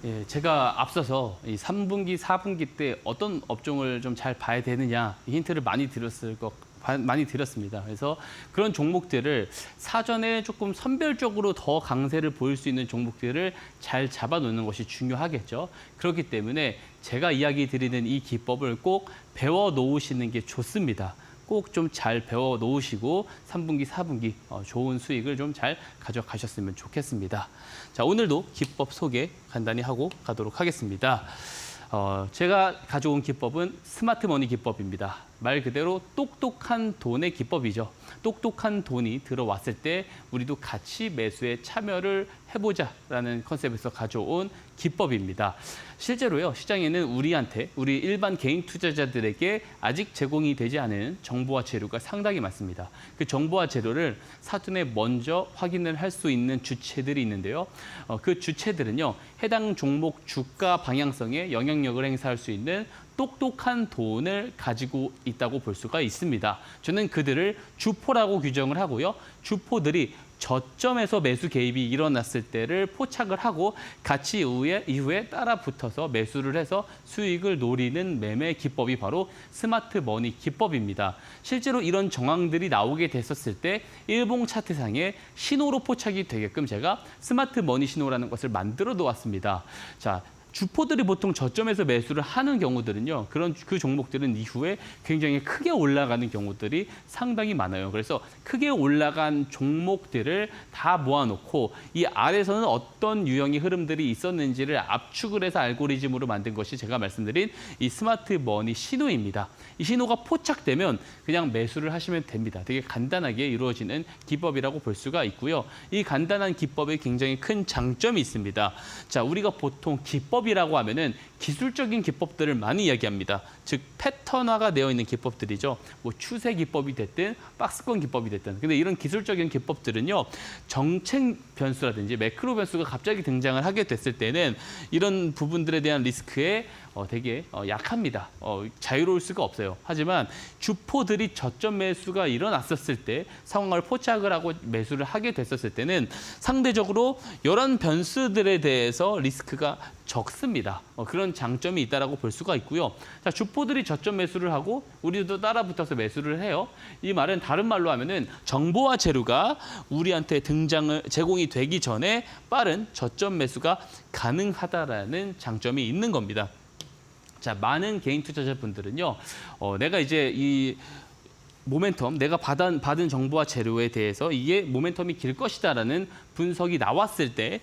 예, 제가 앞서서 이 3분기, 4분기 때 어떤 업종을 좀 잘 봐야 되느냐 이 힌트를 많이 드렸습니다. 그래서 그런 종목들을 사전에 조금 선별적으로 더 강세를 보일 수 있는 종목들을 잘 잡아놓는 것이 중요하겠죠. 그렇기 때문에 제가 이야기 드리는 이 기법을 꼭 배워 놓으시는 게 좋습니다. 꼭 좀 잘 배워 놓으시고 3분기, 4분기 좋은 수익을 좀 잘 가져가셨으면 좋겠습니다. 자, 오늘도 기법 소개 간단히 하고 가도록 하겠습니다. 제가 가져온 기법은 스마트머니 기법입니다. 말 그대로 똑똑한 돈의 기법이죠. 똑똑한 돈이 들어왔을 때 우리도 같이 매수에 참여를 해보자라는 컨셉에서 가져온 기법입니다. 실제로요, 시장에는 우리 일반 개인 투자자들에게 아직 제공이 되지 않은 정보와 재료가 상당히 많습니다. 그 정보와 재료를 사전에 먼저 확인을 할 수 있는 주체들이 있는데요. 그 주체들은요, 해당 종목 주가 방향성에 영향력을 행사할 수 있는 똑똑한 돈을 가지고 있다고 볼 수가 있습니다. 저는 그들을 주포라고 규정을 하고요. 주포들이 저점에서 매수 개입이 일어났을 때를 포착을 하고 같이 이후에 따라 붙어서 매수를 해서 수익을 노리는 매매 기법이 바로 스마트 머니 기법입니다. 실제로 이런 정황들이 나오게 됐었을 때 일봉 차트상에 신호로 포착이 되게끔 제가 스마트 머니 신호라는 것을 만들어 놓았습니다. 자, 주포들이 보통 저점에서 매수를 하는 경우들은요. 그 종목들은 이후에 굉장히 크게 올라가는 경우들이 상당히 많아요. 그래서 크게 올라간 종목들을 다 모아놓고 이 아래서는 어떤 유형의 흐름들이 있었는지를 압축을 해서 알고리즘으로 만든 것이 제가 말씀드린 이 스마트 머니 신호입니다. 이 신호가 포착되면 그냥 매수를 하시면 됩니다. 되게 간단하게 이루어지는 기법이라고 볼 수가 있고요. 이 간단한 기법에 굉장히 큰 장점이 있습니다. 자, 우리가 보통 기법이라고 하면은 기술적인 기법들을 많이 이야기합니다. 즉 패턴화가 되어 있는 기법들이죠. 뭐 추세 기법이 됐든 박스권 기법이 됐든. 근데 이런 기술적인 기법들은요. 정책 변수라든지 매크로 변수가 갑자기 등장을 하게 됐을 때는 이런 부분들에 대한 리스크에 되게 약합니다. 자유로울 수가 없어요. 하지만 주포들이 저점 매수가 일어났었을 때 상황을 포착을 하고 매수를 하게 됐었을 때는 상대적으로 이런 변수들에 대해서 리스크가 적습니다. 그런 장점이 있다라고 볼 수가 있고요. 자, 주포들이 저점 매수를 하고 우리도 따라 붙어서 매수를 해요. 이 말은 다른 말로 하면은 정보와 재료가 우리한테 제공이 되기 전에 빠른 저점 매수가 가능하다라는 장점이 있는 겁니다. 자, 많은 개인 투자자분들은요, 내가 이제 이 모멘텀, 내가 받은 정보와 재료에 대해서 이게 모멘텀이 길 것이다라는 분석이 나왔을 때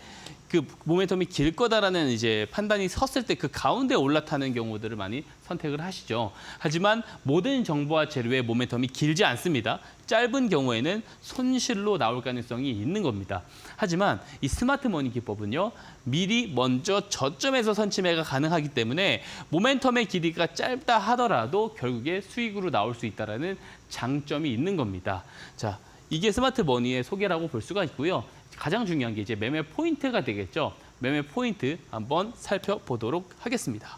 그 모멘텀이 길 거다라는 이제 판단이 섰을 때 그 가운데 올라타는 경우들을 많이 선택을 하시죠. 하지만 모든 정보와 재료의 모멘텀이 길지 않습니다. 짧은 경우에는 손실로 나올 가능성이 있는 겁니다. 하지만 이 스마트 머니 기법은요. 미리 먼저 저점에서 선취매가 가능하기 때문에 모멘텀의 길이가 짧다 하더라도 결국에 수익으로 나올 수 있다는 장점이 있는 겁니다. 자, 이게 스마트 머니의 소개라고 볼 수가 있고요. 가장 중요한 게 이제 매매 포인트가 되겠죠. 매매 포인트 한번 살펴보도록 하겠습니다.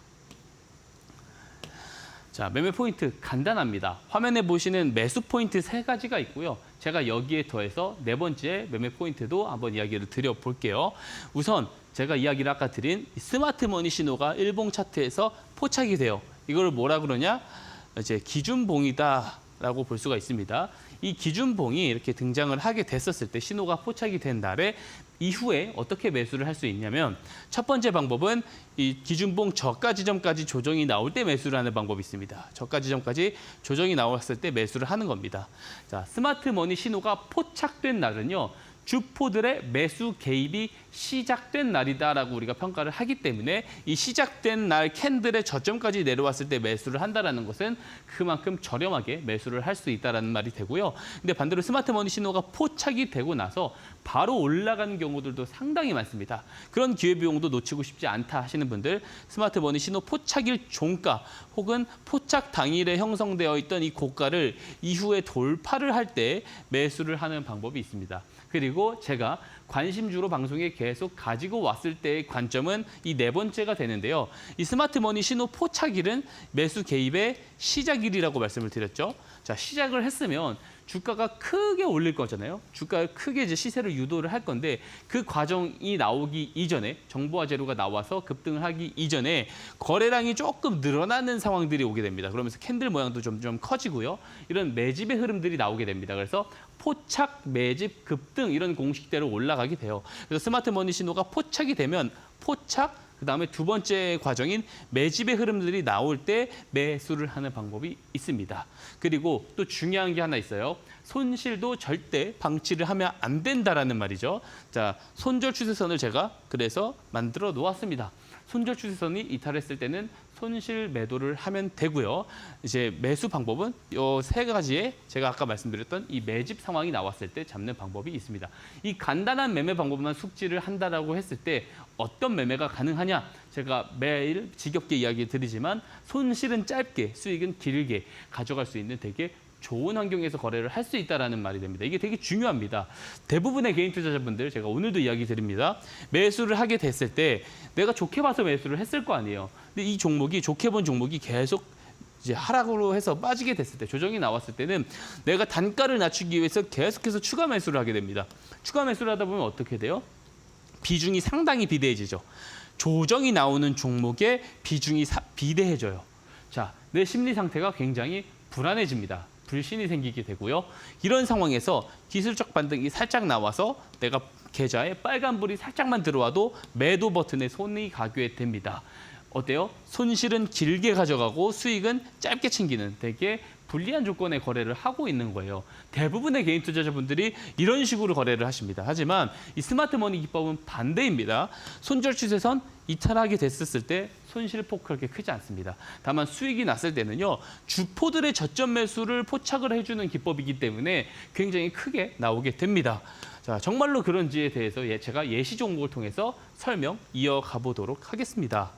자, 매매 포인트 간단합니다. 화면에 보시는 매수 포인트 3가지가 있고요. 제가 여기에 더해서 4번째 매매 포인트도 한번 이야기를 드려볼게요. 우선 제가 이야기를 아까 드린 스마트 머니 신호가 일봉 차트에서 포착이 돼요. 이걸 뭐라 그러냐? 이제 기준봉이다라고 볼 수가 있습니다. 이 기준봉이 이렇게 등장을 하게 됐었을 때 신호가 포착이 된 날에 이후에 어떻게 매수를 할 수 있냐면 첫 번째 방법은 이 기준봉 저가 지점까지 조정이 나올 때 매수를 하는 방법이 있습니다. 저가 지점까지 조정이 나왔을 때 매수를 하는 겁니다. 자, 스마트 머니 신호가 포착된 날은요. 주포들의 매수 개입이 시작된 날이다라고 우리가 평가를 하기 때문에 이 시작된 날 캔들의 저점까지 내려왔을 때 매수를 한다라는 것은 그만큼 저렴하게 매수를 할 수 있다라는 말이 되고요. 근데 반대로 스마트 머니 신호가 포착이 되고 나서 바로 올라가는 경우들도 상당히 많습니다. 그런 기회비용도 놓치고 싶지 않다 하시는 분들 스마트 머니 신호 포착일 종가 혹은 포착 당일에 형성되어 있던 이 고가를 이후에 돌파를 할 때 매수를 하는 방법이 있습니다. 그리고 제가 관심주로 방송에 계속 가지고 왔을 때의 관점은 이 4번째가 되는데요. 이 스마트 머니 신호 포착일은 매수 개입의 시작일이라고 말씀을 드렸죠. 자, 시작을 했으면 주가가 크게 올릴 거잖아요. 주가가 크게 이제 시세를 유도를 할 건데 그 과정이 나오기 이전에 정보와 재료가 나와서 급등을 하기 이전에 거래량이 조금 늘어나는 상황들이 오게 됩니다. 그러면서 캔들 모양도 좀 커지고요. 이런 매집의 흐름들이 나오게 됩니다. 그래서 포착, 매집, 급등 이런 공식대로 올라가게 돼요. 그래서 스마트 머니 신호가 포착이 되면 포착, 그다음에 두 번째 과정인 매집의 흐름들이 나올 때 매수를 하는 방법이 있습니다. 그리고 또 중요한 게 하나 있어요. 손실도 절대 방치를 하면 안 된다라는 말이죠. 자, 손절 추세선을 제가 그래서 만들어 놓았습니다. 손절 추세선이 이탈했을 때는 손실 매도를 하면 되고요. 이제 매수 방법은 이 3가지의 제가 아까 말씀드렸던 이 매집 상황이 나왔을 때 잡는 방법이 있습니다. 이 간단한 매매 방법만 숙지를 한다라고 했을 때 어떤 매매가 가능하냐? 제가 매일 지겹게 이야기 드리지만 손실은 짧게, 수익은 길게 가져갈 수 있는 되게 좋은 환경에서 거래를 할 수 있다는 말이 됩니다. 이게 되게 중요합니다. 대부분의 개인 투자자분들 제가 오늘도 이야기 드립니다. 매수를 하게 됐을 때 내가 좋게 봐서 매수를 했을 거 아니에요. 근데 이 종목이 좋게 본 종목이 계속 이제 하락으로 해서 빠지게 됐을 때, 조정이 나왔을 때는 내가 단가를 낮추기 위해서 계속해서 추가 매수를 하게 됩니다. 추가 매수를 하다 보면 어떻게 돼요? 비중이 상당히 비대해지죠. 조정이 나오는 종목에 비중이 비대해져요. 자, 내 심리 상태가 굉장히 불안해집니다. 불신이 생기게 되고요. 이런 상황에서 기술적 반등이 살짝 나와서 내가 계좌에 빨간불이 살짝만 들어와도 매도 버튼에 손이 가게 됩니다. 어때요? 손실은 길게 가져가고 수익은 짧게 챙기는 되게 불리한 조건의 거래를 하고 있는 거예요. 대부분의 개인 투자자분들이 이런 식으로 거래를 하십니다. 하지만 이 스마트 머니 기법은 반대입니다. 손절 추세선 이탈하게 됐을 때 손실폭 그렇게 크지 않습니다. 다만 수익이 났을 때는요. 주포들의 저점 매수를 포착을 해주는 기법이기 때문에 굉장히 크게 나오게 됩니다. 자, 정말로 그런지에 대해서 제가 예시 종목을 통해서 설명 이어가 보도록 하겠습니다.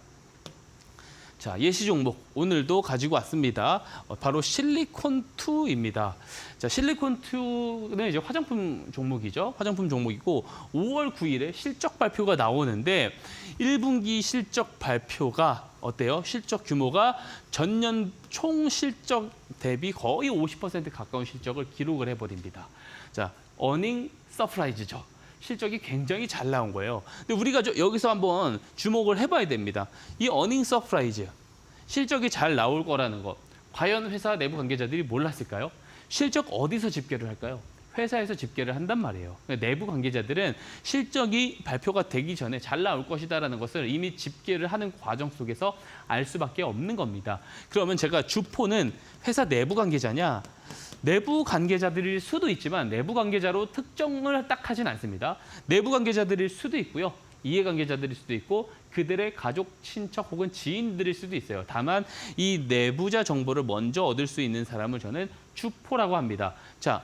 자, 예시 종목 오늘도 가지고 왔습니다. 바로 실리콘2입니다. 자, 실리콘2는 이제 화장품 종목이죠. 화장품 종목이고 5월 9일에 실적 발표가 나오는데 1분기 실적 발표가 어때요? 실적 규모가 전년 총 실적 대비 거의 50% 가까운 실적을 기록을 해버립니다. 자, 어닝 서프라이즈죠. 실적이 굉장히 잘 나온 거예요. 근데 우리가 여기서 한번 주목을 해봐야 됩니다. 이 어닝 서프라이즈, 실적이 잘 나올 거라는 거, 과연 회사 내부 관계자들이 몰랐을까요? 실적 어디서 집계를 할까요? 회사에서 집계를 한단 말이에요. 내부 관계자들은 실적이 발표가 되기 전에 잘 나올 것이다라는 것을 이미 집계를 하는 과정 속에서 알 수밖에 없는 겁니다. 그러면 제가 주포는 회사 내부 관계자냐? 내부 관계자들일 수도 있지만 내부 관계자로 특정을 딱 하진 않습니다. 내부 관계자들일 수도 있고요. 이해관계자들일 수도 있고 그들의 가족, 친척 혹은 지인들일 수도 있어요. 다만 이 내부자 정보를 먼저 얻을 수 있는 사람을 저는 주포라고 합니다. 자,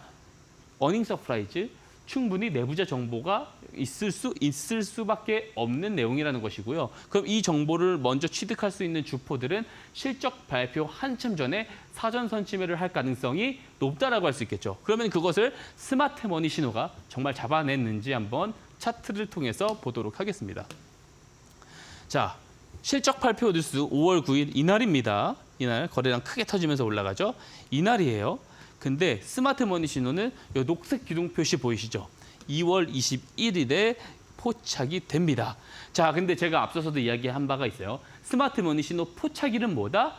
어닝 서프라이즈, 충분히 내부자 정보가 있을 수밖에 없는 내용이라는 것이고요. 그럼 이 정보를 먼저 취득할 수 있는 주포들은 실적 발표 한참 전에 사전 선침해를 할 가능성이 높다라고 할 수 있겠죠. 그러면 그것을 스마트 머니 신호가 정말 잡아냈는지 한번 차트를 통해서 보도록 하겠습니다. 자, 실적 발표 뉴스 5월 9일 이날입니다. 이날 거래량 크게 터지면서 올라가죠. 이날이에요. 근데 스마트 머니 신호는 이 녹색 기둥 표시 보이시죠? 2월 21일에 포착이 됩니다. 자, 근데 제가 앞서서도 이야기한 바가 있어요. 스마트 머니 신호 포착일은 뭐다?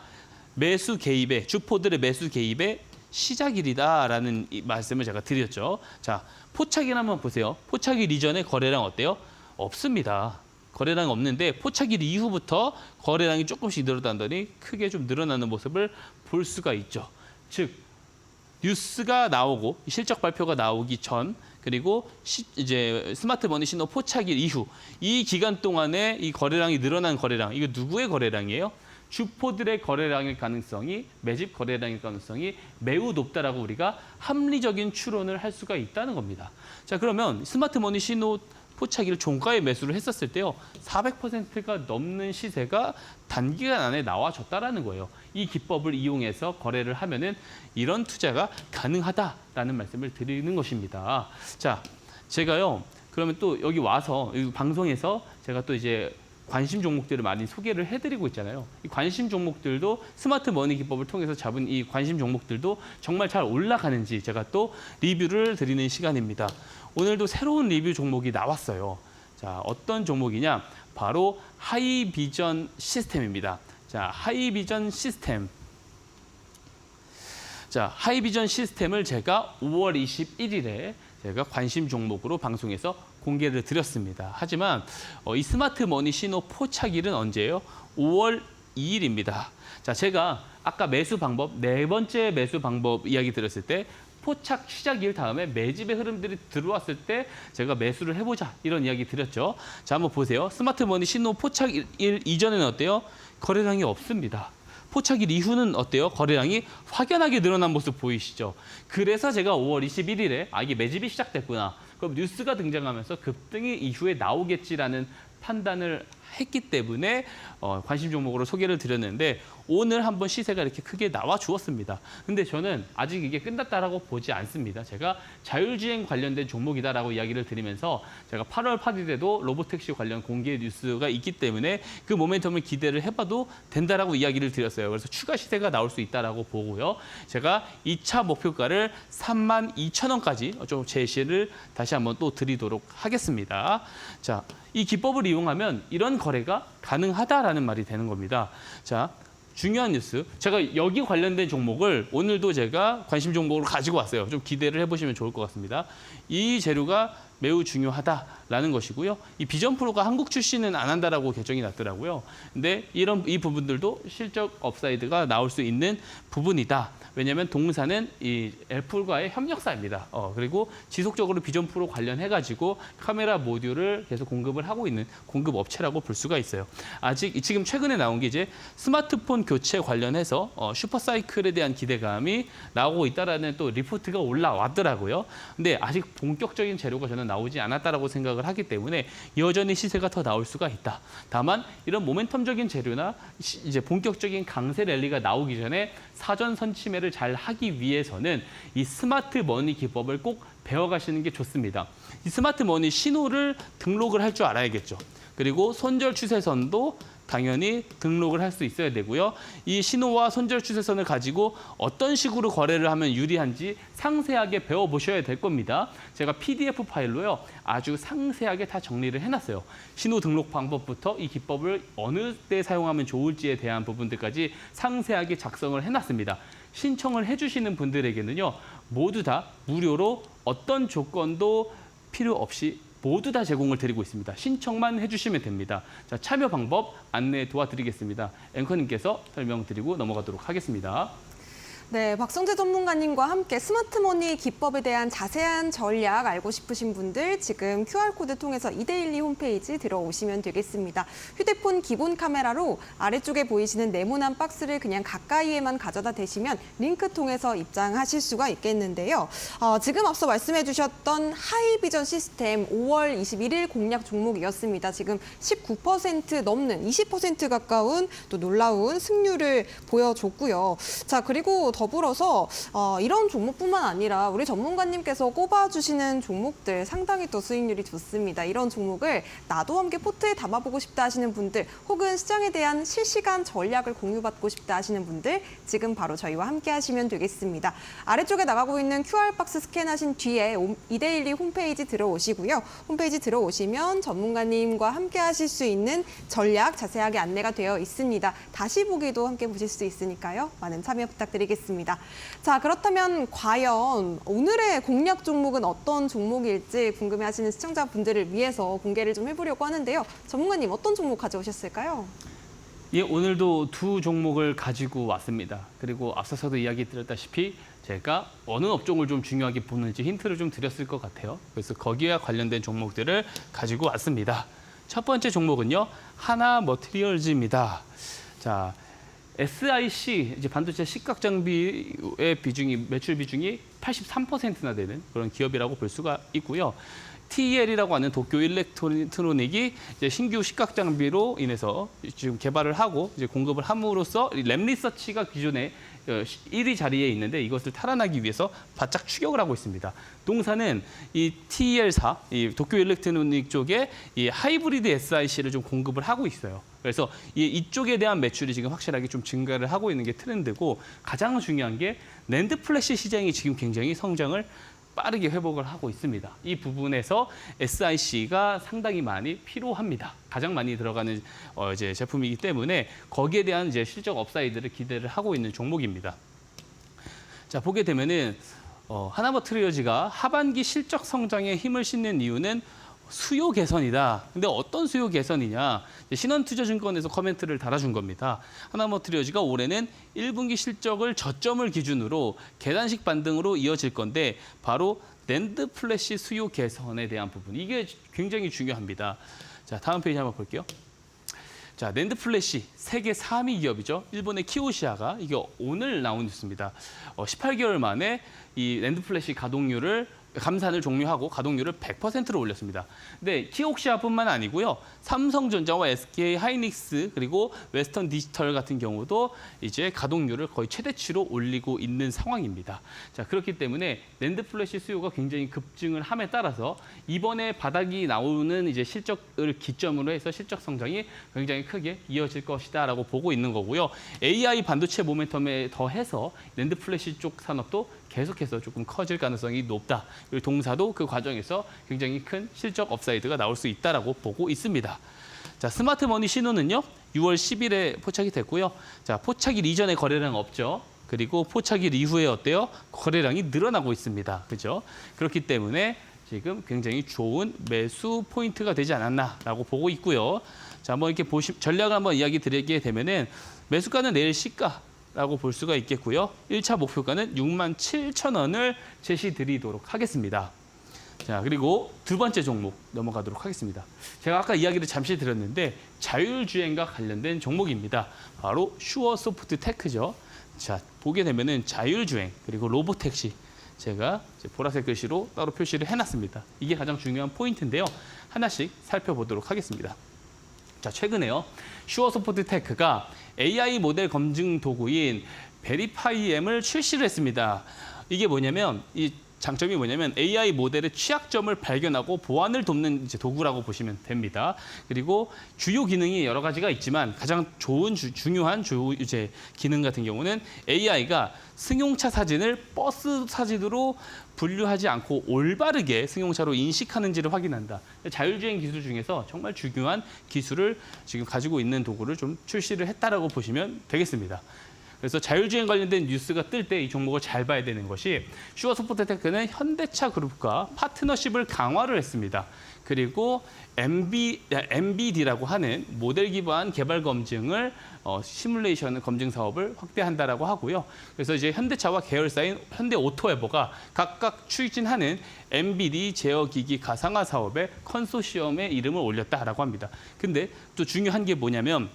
매수 개입의, 주포들의 매수 개입의 시작일이다라는 말씀을 제가 드렸죠. 자, 포착일 한번 보세요. 포착일 이전에 거래량 어때요? 없습니다. 거래량 없는데 포착일 이후부터 거래량이 조금씩 늘어나더니 크게 좀 늘어나는 모습을 볼 수가 있죠. 즉, 뉴스가 나오고 실적 발표가 나오기 전 그리고 이제 스마트 머니 신호 포착일 이후 이 기간 동안에 이 거래량이 늘어난 거래량, 이거 누구의 거래량이에요? 주포들의 거래량일 가능성이, 매집 거래량일 가능성이 매우 높다라고 우리가 합리적인 추론을 할 수가 있다는 겁니다. 자, 그러면 스마트 머니 신호 포착일 종가에 매수를 했었을 때요. 400%가 넘는 시세가 단기간 안에 나와줬다라는 거예요. 이 기법을 이용해서 거래를 하면은 이런 투자가 가능하다라는 말씀을 드리는 것입니다. 자, 제가요. 그러면 또 여기 와서 이 방송에서 제가 또 이제 관심 종목들을 많이 소개를 해드리고 있잖아요. 이 관심 종목들도 스마트 머니 기법을 통해서 잡은 이 관심 종목들도 정말 잘 올라가는지 제가 또 리뷰를 드리는 시간입니다. 오늘도 새로운 리뷰 종목이 나왔어요. 자, 어떤 종목이냐? 바로 하이비전 시스템입니다. 자, 하이비전 시스템. 자, 하이비전 시스템을 제가 5월 21일에 제가 관심 종목으로 방송에서 공개를 드렸습니다. 하지만 이 스마트 머니 신호 포착일은 언제예요? 5월 2일입니다. 자, 제가 아까 매수 방법, 네 번째 매수 방법 이야기 드렸을 때 포착 시작일 다음에 매집의 흐름들이 들어왔을 때 제가 매수를 해보자 이런 이야기 드렸죠. 자, 한번 보세요. 스마트 머니 신호 포착일 이전에는 어때요? 거래량이 없습니다. 포착일 이후는 어때요? 거래량이 확연하게 늘어난 모습 보이시죠? 그래서 제가 5월 21일에 이게 매집이 시작됐구나. 그럼 뉴스가 등장하면서 급등이 이후에 나오겠지라는 판단을 했기 때문에 관심 종목으로 소개를 드렸는데 오늘 한번 시세가 이렇게 크게 나와 주었습니다. 근데 저는 아직 이게 끝났다라고 보지 않습니다. 제가 자율주행 관련된 종목이다라고 이야기를 드리면서 제가 8월 8일에도 로보택시 관련 공개 뉴스가 있기 때문에 그 모멘텀을 기대를 해봐도 된다라고 이야기를 드렸어요. 그래서 추가 시세가 나올 수 있다라고 보고요. 제가 2차 목표가를 32,000원까지 좀 제시를 다시 한번 또 드리도록 하겠습니다. 자, 이 기법을 이용하면 이런 거래가 가능하다라는 말이 되는 겁니다. 자, 중요한 뉴스. 제가 여기 관련된 종목을 오늘도 제가 관심 종목으로 가지고 왔어요. 좀 기대를 해보시면 좋을 것 같습니다. 이 재료가 매우 중요하다라는 것이고요. 이 비전프로가 한국 출시는 안 한다라고 결정이 났더라고요. 근데 이 부분들도 실적 업사이드가 나올 수 있는 부분이다. 왜냐하면 동사는 이 애플과의 협력사입니다. 그리고 지속적으로 비전프로 관련해가지고 카메라 모듈을 계속 공급을 하고 있는 공급 업체라고 볼 수가 있어요. 아직 지금 최근에 나온 게 이제 스마트폰 교체 관련해서 슈퍼사이클에 대한 기대감이 나오고 있다라는 또 리포트가 올라왔더라고요. 근데 아직 본격적인 재료가 저는 나오지 않았다라고 생각을 하기 때문에 여전히 시세가 더 나올 수가 있다. 다만 이런 모멘텀적인 재료나 이제 본격적인 강세 랠리가 나오기 전에 사전 선침해를 잘 하기 위해서는 이 스마트 머니 기법을 꼭 배워가시는 게 좋습니다. 이 스마트 머니 신호를 등록을 할 줄 알아야겠죠. 그리고 손절 추세선도 당연히 등록을 할 수 있어야 되고요. 이 신호와 손절 추세선을 가지고 어떤 식으로 거래를 하면 유리한지 상세하게 배워보셔야 될 겁니다. 제가 PDF 파일로요. 아주 상세하게 다 정리를 해놨어요. 신호 등록 방법부터 이 기법을 어느 때 사용하면 좋을지에 대한 부분들까지 상세하게 작성을 해놨습니다. 신청을 해주시는 분들에게는요. 모두 다 무료로 어떤 조건도 필요 없이 모두 다 제공을 드리고 있습니다. 신청만 해주시면 됩니다. 자, 참여 방법 안내 도와드리겠습니다. 앵커님께서 설명드리고 넘어가도록 하겠습니다. 네, 박성재 전문가님과 함께 스마트머니 기법에 대한 자세한 전략 알고 싶으신 분들 지금 QR코드 통해서 이데일리 홈페이지 들어오시면 되겠습니다. 휴대폰 기본 카메라로 아래쪽에 보이시는 네모난 박스를 그냥 가까이에만 가져다 대시면 링크 통해서 입장하실 수가 있겠는데요. 지금 앞서 말씀해 주셨던 하이비전 시스템 5월 21일 공략 종목이었습니다. 지금 19% 넘는 20% 가까운 또 놀라운 승률을 보여줬고요. 자, 그리고 더불어서 이런 종목뿐만 아니라 우리 전문가님께서 꼽아주시는 종목들 상당히 또 수익률이 좋습니다. 이런 종목을 나도 함께 포트에 담아보고 싶다 하시는 분들 혹은 시장에 대한 실시간 전략을 공유받고 싶다 하시는 분들 지금 바로 저희와 함께 하시면 되겠습니다. 아래쪽에 나가고 있는 QR박스 스캔하신 뒤에 이데일리 홈페이지 들어오시고요. 홈페이지 들어오시면 전문가님과 함께 하실 수 있는 전략 자세하게 안내가 되어 있습니다. 다시 보기도 함께 보실 수 있으니까요. 많은 참여 부탁드리겠습니다. 자, 그렇다면 과연 오늘의 공략 종목은 어떤 종목일지 궁금해하시는 시청자분들을 위해서 공개를 좀 해보려고 하는데요. 전문가님 어떤 종목 가져오셨을까요? 예, 오늘도 두 종목을 가지고 왔습니다. 그리고 앞서서도 이야기 드렸다시피 제가 어느 업종을 좀 중요하게 보는지 힌트를 좀 드렸을 것 같아요. 그래서 거기와 관련된 종목들을 가지고 왔습니다. 첫 번째 종목은요, 하나머티리얼즈입니다. 자, SIC, 이제 반도체 식각 장비의 비중이, 매출 비중이 83%나 되는 그런 기업이라고 볼 수가 있고요. TEL이라고 하는 도쿄 일렉트로닉이 이제 신규 식각 장비로 인해서 지금 개발을 하고 이제 공급을 함으로써 램리서치가 기존에 1위 자리에 있는데 이것을 탈환하기 위해서 바짝 추격을 하고 있습니다. 동사는 이 TEL사, 이 도쿄 일렉트로닉 쪽에 이 하이브리드 SIC를 좀 공급을 하고 있어요. 그래서 이쪽에 대한 매출이 지금 확실하게 좀 증가를 하고 있는 게 트렌드고 가장 중요한 게 낸드 플래시 시장이 지금 굉장히 성장을 빠르게 회복을 하고 있습니다. 이 부분에서 SIC가 상당히 많이 필요합니다. 가장 많이 들어가는 이제 제품이기 때문에 거기에 대한 이제 실적 업사이드를 기대를 하고 있는 종목입니다. 자, 보게 되면은 하나머티리얼즈가 하반기 실적 성장에 힘을 싣는 이유는 수요 개선이다. 근데 어떤 수요 개선이냐? 신원투자증권에서 코멘트를 달아준 겁니다. 하나머티리얼즈가 올해는 1분기 실적을 저점을 기준으로 계단식 반등으로 이어질 건데 바로 낸드 플래시 수요 개선에 대한 부분. 이게 굉장히 중요합니다. 자, 다음 페이지 한번 볼게요. 자, 낸드 플래시 세계 3위 기업이죠. 일본의 키오시아가 이게 오늘 나온 뉴스입니다. 18개월 만에 이 낸드 플래시 가동률을 감산을 종료하고 가동률을 100%로 올렸습니다. 근데 키옥시아뿐만 아니고요. 삼성전자와 SK 하이닉스 그리고 웨스턴 디지털 같은 경우도 이제 가동률을 거의 최대치로 올리고 있는 상황입니다. 자, 그렇기 때문에 낸드 플래시 수요가 굉장히 급증을 함에 따라서 이번에 바닥이 나오는 이제 실적을 기점으로 해서 실적 성장이 굉장히 크게 이어질 것이다라고 보고 있는 거고요. AI 반도체 모멘텀에 더해서 낸드 플래시 쪽 산업도 계속해서 조금 커질 가능성이 높다. 그리고 동사도 그 과정에서 굉장히 큰 실적 업사이드가 나올 수 있다라고 보고 있습니다. 자, 스마트머니 신호는요. 6월 10일에 포착이 됐고요. 자, 포착일 이전에 거래량 없죠. 그리고 포착일 이후에 어때요? 거래량이 늘어나고 있습니다. 그죠? 그렇기 때문에 지금 굉장히 좋은 매수 포인트가 되지 않았나라고 보고 있고요. 자, 한번 이렇게 전략을 한번 이야기 드리게 되면은 매수가는 내일 시가라고 볼 수가 있겠고요. 1차 목표가는 67,000원을 제시드리도록 하겠습니다. 자, 그리고 두 번째 종목 넘어가도록 하겠습니다. 제가 아까 이야기를 잠시 드렸는데 자율주행과 관련된 종목입니다. 바로 슈어소프트테크죠. 자, 보게 되면은 자율주행 그리고 로보택시 제가 이제 보라색 글씨로 따로 표시를 해놨습니다. 이게 가장 중요한 포인트인데요. 하나씩 살펴보도록 하겠습니다. 자, 최근에요. 슈어소프트테크가 AI 모델 검증 도구인 베리파이엠을 출시를 했습니다. 이게 뭐냐면 이 장점이 뭐냐면 AI 모델의 취약점을 발견하고 보완을 돕는 이제 도구라고 보시면 됩니다. 그리고 주요 기능이 여러 가지가 있지만 가장 좋은 중요한 이제 기능 같은 경우는 AI가 승용차 사진을 버스 사진으로 분류하지 않고 올바르게 승용차로 인식하는지를 확인한다. 자율주행 기술 중에서 정말 중요한 기술을 지금 가지고 있는 도구를 좀 출시를 했다라고 보시면 되겠습니다. 그래서 자율주행 관련된 뉴스가 뜰 때 이 종목을 잘 봐야 되는 것이 슈어소프트테크는 현대차 그룹과 파트너십을 강화를 했습니다. 그리고 MBD라고 하는 모델 기반 개발 검증을 시뮬레이션 검증 사업을 확대한다라고 하고요. 그래서 이제 현대차와 계열사인 현대오토에버가 각각 추진하는 MBD 제어기기 가상화 사업의 컨소시엄에 이름을 올렸다라고 합니다. 근데 또 중요한 게 뭐냐면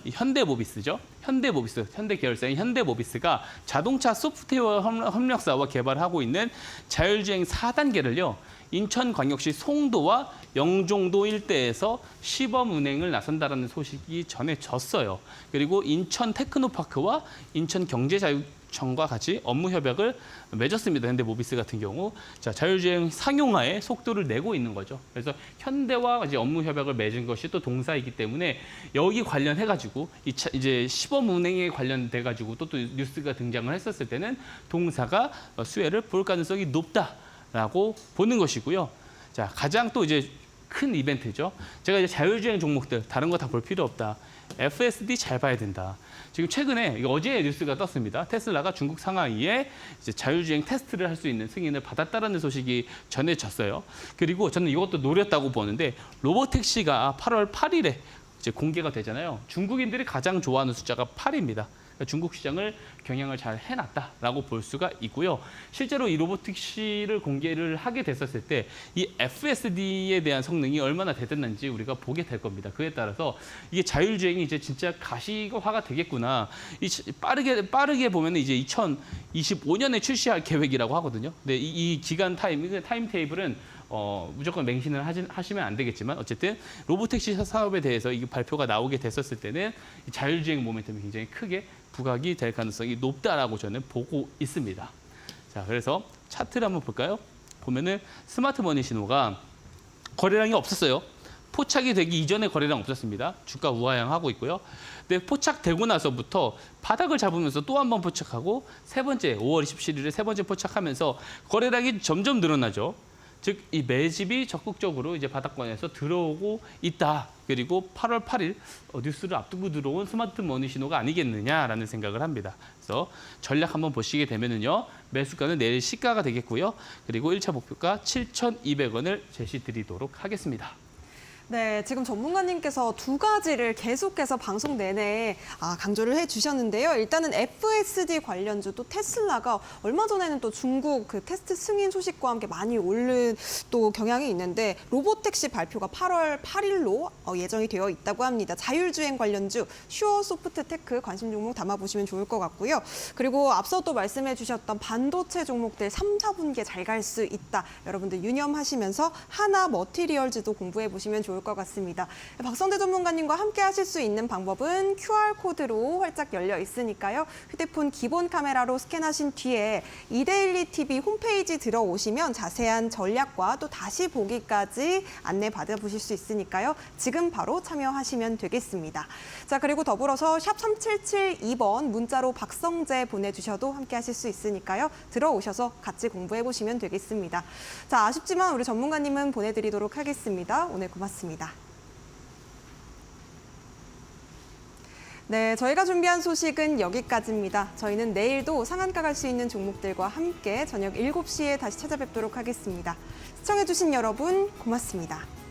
이 현대모비스죠. 현대 계열사인 현대모비스가 자동차 소프트웨어 협력사와 개발하고 있는 자율주행 4단계를요. 인천광역시 송도와 영종도 일대에서 시범 운행을 나선다라는 소식이 전해졌어요. 그리고 인천 테크노파크와 인천 경제자유청과 같이 업무 협약을 맺었습니다. 현대모비스 같은 경우. 자, 자율주행 상용화에 속도를 내고 있는 거죠. 그래서 현대와 이제 업무 협약을 맺은 것이 또 동사이기 때문에 여기 관련해가지고 이제 시범 운행에 관련돼가지고 또 뉴스가 등장을 했었을 때는 동사가 수혜를 볼 가능성이 높다라고 보는 것이고요. 자, 가장 또 이제 큰 이벤트죠. 제가 이제 자율주행 종목들 다른 거 다 볼 필요 없다. FSD 잘 봐야 된다. 지금 최근에 어제 뉴스가 떴습니다. 테슬라가 중국 상하이에 이제 자율주행 테스트를 할 수 있는 승인을 받았다라는 소식이 전해졌어요. 그리고 저는 이것도 노렸다고 보는데 로보택시가 8월 8일에 이제 공개가 되잖아요. 중국인들이 가장 좋아하는 숫자가 8입니다. 중국 시장을 경영을 잘 해놨다라고 볼 수가 있고요. 실제로 이 로보택시를 공개를 하게 됐었을 때 이 FSD에 대한 성능이 얼마나 대단한지 우리가 보게 될 겁니다. 그에 따라서 이게 자율주행이 이제 진짜 가시화가 되겠구나. 빠르게 보면 이제 2025년에 출시할 계획이라고 하거든요. 근데 이 기간 타임 테이블은 무조건 맹신을 하시면 안 되겠지만 어쨌든 로보택시 사업에 대해서 이 발표가 나오게 됐었을 때는 자율주행 모멘텀이 굉장히 크게 부각이 될 가능성이 높다라고 저는 보고 있습니다. 자, 그래서 차트를 한번 볼까요? 보면은 스마트머니 신호가 거래량이 없었어요. 포착이 되기 이전에 거래량 없었습니다. 주가 우하향하고 있고요. 근데 포착되고 나서부터 바닥을 잡으면서 또 한 번 포착하고 세 번째 5월 27일에 세 번째 포착하면서 거래량이 점점 늘어나죠. 즉, 이 매집이 적극적으로 이제 바닥권에서 들어오고 있다. 그리고 8월 8일 뉴스를 앞두고 들어온 스마트머니 신호가 아니겠느냐라는 생각을 합니다. 그래서 전략 한번 보시게 되면은요. 매수가는 내일 시가가 되겠고요. 그리고 1차 목표가 7,200원을 제시 드리도록 하겠습니다. 네, 지금 전문가님께서 두 가지를 계속해서 방송 내내 강조를 해주셨는데요. 일단은 FSD 관련주, 또 테슬라가 얼마 전에는 또 중국 그 테스트 승인 소식과 함께 많이 오른 또 경향이 있는데 로보택시 발표가 8월 8일로 예정이 되어 있다고 합니다. 자율주행 관련주 슈어소프트테크 관심 종목 담아보시면 좋을 것 같고요. 그리고 앞서 또 말씀해 주셨던 반도체 종목들 3, 4분기에 잘 갈 수 있다. 여러분들 유념하시면서 하나 머티리얼즈도 공부해 보시면 좋을 것 같습니다. 박성대 전문가님과 함께 하실 수 있는 방법은 QR코드로 활짝 열려 있으니까요. 휴대폰 기본 카메라로 스캔하신 뒤에 이데일리 TV 홈페이지 들어오시면 자세한 전략과 또 다시 보기까지 안내 받아보실 수 있으니까요. 지금 바로 참여하시면 되겠습니다. 자, 그리고 더불어서 샵 3772번 문자로 박성재 보내주셔도 함께 하실 수 있으니까요. 들어오셔서 같이 공부해 보시면 되겠습니다. 자, 아쉽지만 우리 전문가님은 보내드리도록 하겠습니다. 오늘 고맙습니다. 네, 저희가 준비한 소식은 여기까지입니다. 저희는 내일도 상한가 갈 수 있는 종목들과 함께 저녁 7시에 다시 찾아뵙도록 하겠습니다. 시청해주신 여러분 고맙습니다.